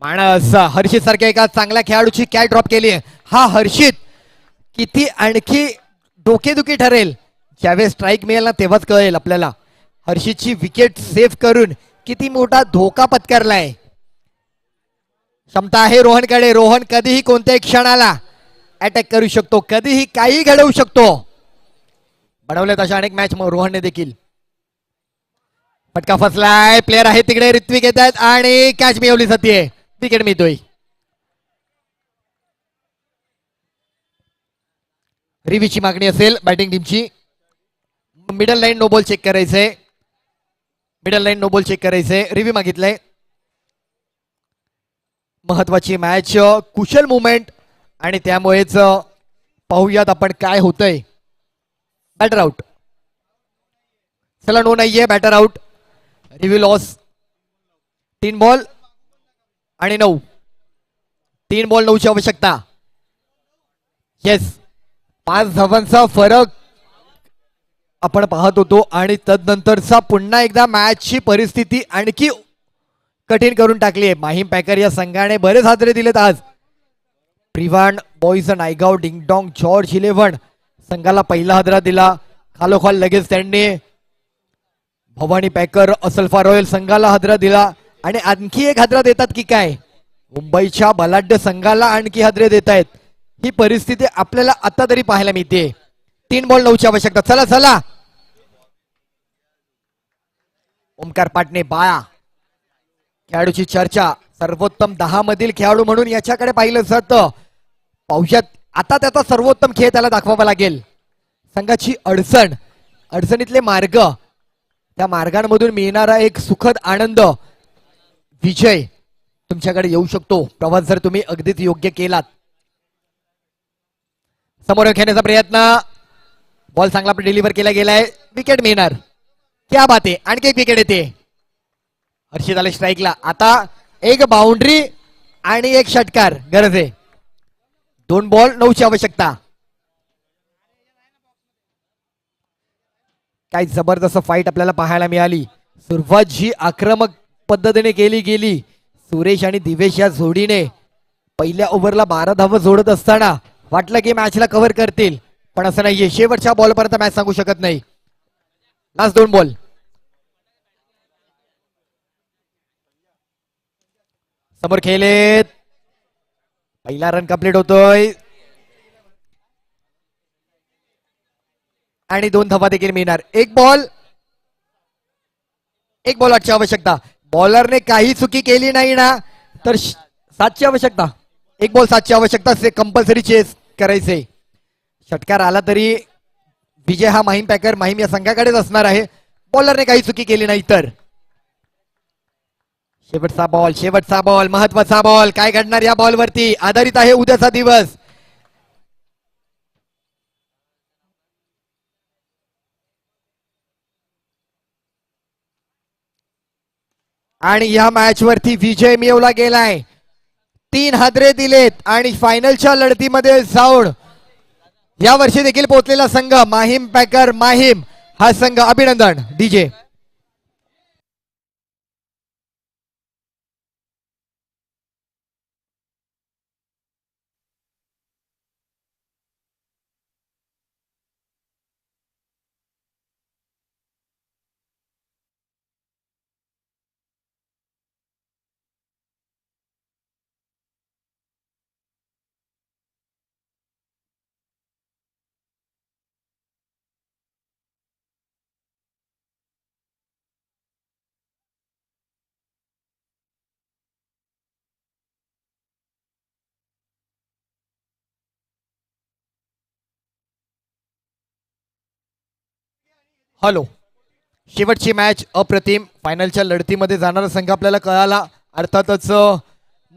माणस हर्षित सारख्या एका चांगल्या खेळाडूची कॅच ड्रॉप केली. हा हर्षित किती आणखी डोकेदुखी ठरेल ज्यावेळेस स्ट्राईक मिळेल ना तेव्हाच कळेल आपल्याला. हर्षितची विकेट सेव्ह करून किती मोठा धोका पत्करलाय. क्षमता आहे रोहनकडे. रोहन कधीही कोणत्याही क्षणाला अटॅक करू शकतो, कधीही काही घडवू शकतो. बनवले तशा अनेक मॅच रोहनने देखील. फटका फसलाय. प्लेयर आहे तिकडे. ऋत्विक येत आहेत आणि कॅच मिळवली जाते. विकेट मिळतोय. रिव्ह्यूची मागणी असेल बॅटिंग टीमची. Middle line no ball check करायचंय. Middle line no ball check करायचंय. रिव्ह्यू मागितलंय. महत्वाची मॅच, कुशल मुवमेंट आणि त्यामुळेच पाहूयात आपण काय होतंय. Batter out. चला नो नाहीये, batter out. Review loss. 3 ball आणि 9. 3 बॉल 9 ची आवश्यकता. येस, 5 धावांचा फरक आपण पाहत होतो आणि तदनंतरचा पुन्हा एकदा मॅचची परिस्थिती आणखी कठीण करून टाकली आहे. माहीम पॅकर या संघाने बरेच हादरे दिलेत आज. प्रिवाण बॉईज नायगाव डिंगडॉंग जॉर्ज 11 संघाला पहिला हादरा दिला. खालोखाल लगेच त्यांनी भवानी पॅकर असल्फा रॉयल संघाला हादरा दिला आणि आणखी एक हादरा देतात की काय. मुंबईच्या बलाढ्य संघाला आणखी हादरे देत आहेत. ही परिस्थिती आपल्याला आता तरी पाहायला मिळते. 3 बॉल 9 ची आवश्यकता. चला चला. ओमकार पाटणे बाळा खेळाडूची चर्चा. सर्वोत्तम 10 मधील खेळाडू म्हणून याच्याकडे पाहिलं जातं. पाहुयात आता त्याचा सर्वोत्तम खेळ त्याला दाखवावा लागेल. संघाची अडचण, अडचणीतले मार्ग, त्या मार्गांमधून मिळणारा एक सुखद आनंद, विजय तुमच्याकडे येऊ शकतो. प्रवास जर तुम्ही अगदीच योग्य केलात. समोर खेळण्याचा प्रयत्न. बॉल चांगला डिलिव्हर केला गेलाय. विकेट मिळणार. क्या बात आहे. आणखी एक विकेट येते. हर्षित आले स्ट्राईकला. आता एक बाउंड्री आणि एक षटकार गरज आहे. 2 बॉल 9 ची आवश्यकता. काय जबरदस्त फाईट आपल्याला पाहायला मिळाली. सुरुवात जी आक्रमक पद्धतीने केली गेली, सुरेश आणि दिवेश या जोडीने पहिल्या ओव्हरला 12 धावा जोडत असताना वाटलं की मॅचला कव्हर करतील, पण असं नाहीये. शेवटच्या बॉलपर्यंत मॅच सांगू शकत नाही. Last 2 ball. समोर खेळलेत. पहिला रन कंप्लीट होतोय आणि 2 धावा देखील मिळणार. 1 बॉल 8 ची आवश्यकता. बॉलरने काही चुकी केली नाही ना तर 7 ची आवश्यकता. 1 बॉल 7 ची आवश्यकता. कंपल्सरी चेस करायचे. षटकार आला तरी विजय हा माहीम पॅकर, माहीम या संघाकडेच असणार आहे. बॉलरने काही चुकी केली नाही तर. शेवटचा बॉल, शेवटचा बॉल, महत्वाचा बॉल. काय घडणार या बॉलवरती आधारित आहे उद्याचा दिवस. आणि या मॅच वरती विजय मिळवला गेलाय. 3 हादरे दिलेत आणि फायनलच्या लढतीमध्ये जाऊन या वर्षी देखील पोहोचलेला संघ माहीम पॅकर माहीम हा संघ अभिनंदन. DJ hello. शेवटची मॅच अप्रतिम. फायनलच्या लढतीमध्ये जाणारा संघ आपल्याला कळाला. अर्थातच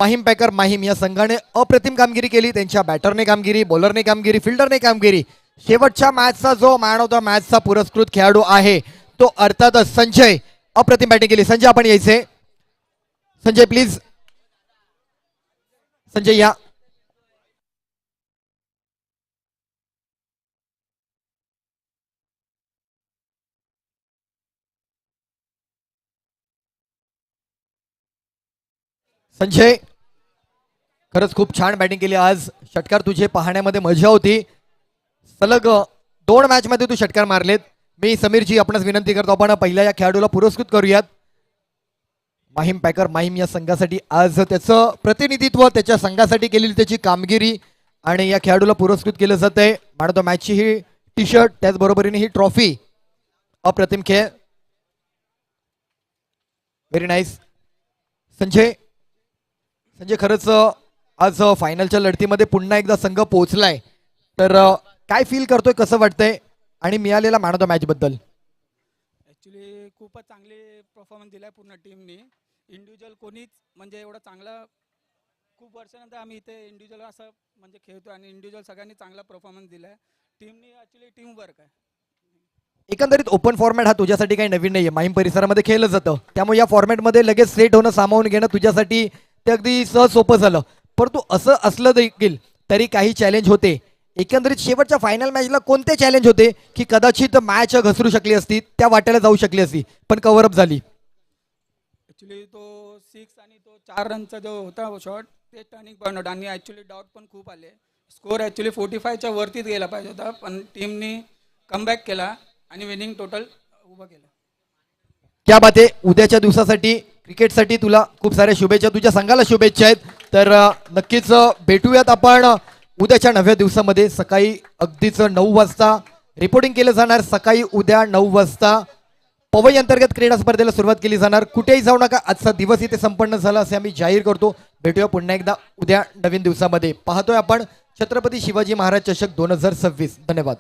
माहीम पॅकर माहीम या संघाने अप्रतिम कामगिरी केली. त्यांच्या बॅटरने कामगिरी, बॉलरने कामगिरी, फिल्डरने कामगिरी. शेवटच्या मॅचचा जो मॅन ऑफ द मॅचचा पुरस्कृत खेळाडू आहे तो अर्थातच संजय. अप्रतिम बॅटिंग केली. संजय आपण यायचे. संजय प्लीज. संजय या. संजय खरंच खूप छान बॅटिंग केली आज. षटकार तुझे पाहण्यामध्ये मजा होती. सलग 2 मॅच मध्ये तू षटकार मारलेत. मी समीरजी आपणास विनंती करतो आपण पहिल्या या खेळाडूला पुरस्कृत करूयात. माहीम पॅकर माहीम या संघासाठी आज त्याचं प्रतिनिधित्व, त्याच्या संघासाठी केलेली त्याची कामगिरी आणि या खेळाडूला पुरस्कृत केलं जात आहे. मॅन ऑफ द मॅचची ही टी शर्ट, त्याचबरोबरीने ही ट्रॉफी. अप्रतिम खेळ. Very nice. संजय खरंच आज फायनलच्या लढतीमध्ये पुन्हा एकदा संघ पोहोचलाय. तर काय फील करतोय, कसं वाटतंय आणि मिळालेला मॅन ऑफ द मॅच बद्दल? ॲक्च्युली खूपच चांगले परफॉर्मन्स दिलाय पूर्ण टीमनी. इंडिव्हिज्युअल कोणीच म्हणजे एवढं चांगलं, खूप वर्षानंतर आम्ही इथे इंडिव्हिज्युअल असं म्हणजे खेळतो आणि इंडिव्हिज्युअल सगळ्यांनी चांगला परफॉर्मन्स दिलाय. टीमनी ॲक्च्युली टीम वर्क आहे. एकंदरीत ओपन फॉर्मॅट हा तुझ्यासाठी काही नवीन नाहीये. माहीम परिसरामध्ये खेळलं जातं, त्यामुळे या फॉर्मॅटमध्ये लगेच सेट होणं, सामावून घेणं तुझ्यासाठी ते अगदी सहज सोपं झालं. परंतु असं असलं देखील तरी काही चॅलेंज होते. एकंदरीत शेवटच्या फायनल मॅचला कोणते चॅलेंज होते की कदाचित मॅच घसरू शकली असती, त्या वाट्याला जाऊ शकली असती, पण कव्हर अप झाली? ॲक्च्युली तो 6 आणि तो 4 रनचा जो होता शॉट ते टर्निंग पॉईंट होता आणि ॲक्च्युली डाऊट पण खूप आले. स्कोअर ॲक्च्युली 45च्या वरतीच गेला पाहिजे होता, पण टीमनी कमबॅक केला आणि विनिंग टोटल उभं केलं. क्या बात आहे. उद्याच्या दिवसासाठी, क्रिकेटसाठी तुला खूप साऱ्या शुभेच्छा, तुझ्या संघाला शुभेच्छा आहेत. तर नक्कीच भेटूयात आपण उद्याच्या 9व्या दिवसामध्ये. सकाळी अगदीच 9 वाजता रिपोर्टिंग केलं जाणार. सकाळी उद्या 9 वाजता पवई अंतर्गत क्रीडा स्पर्धेला सुरुवात केली जाणार. कुठेही जाऊ नका. आजचा दिवस इथे संपन्न झाला असे आम्ही जाहीर करतो. भेटूया पुन्हा एकदा उद्या नवीन दिवसामध्ये. पाहतोय आपण छत्रपती शिवाजी महाराज चषक 2026. धन्यवाद.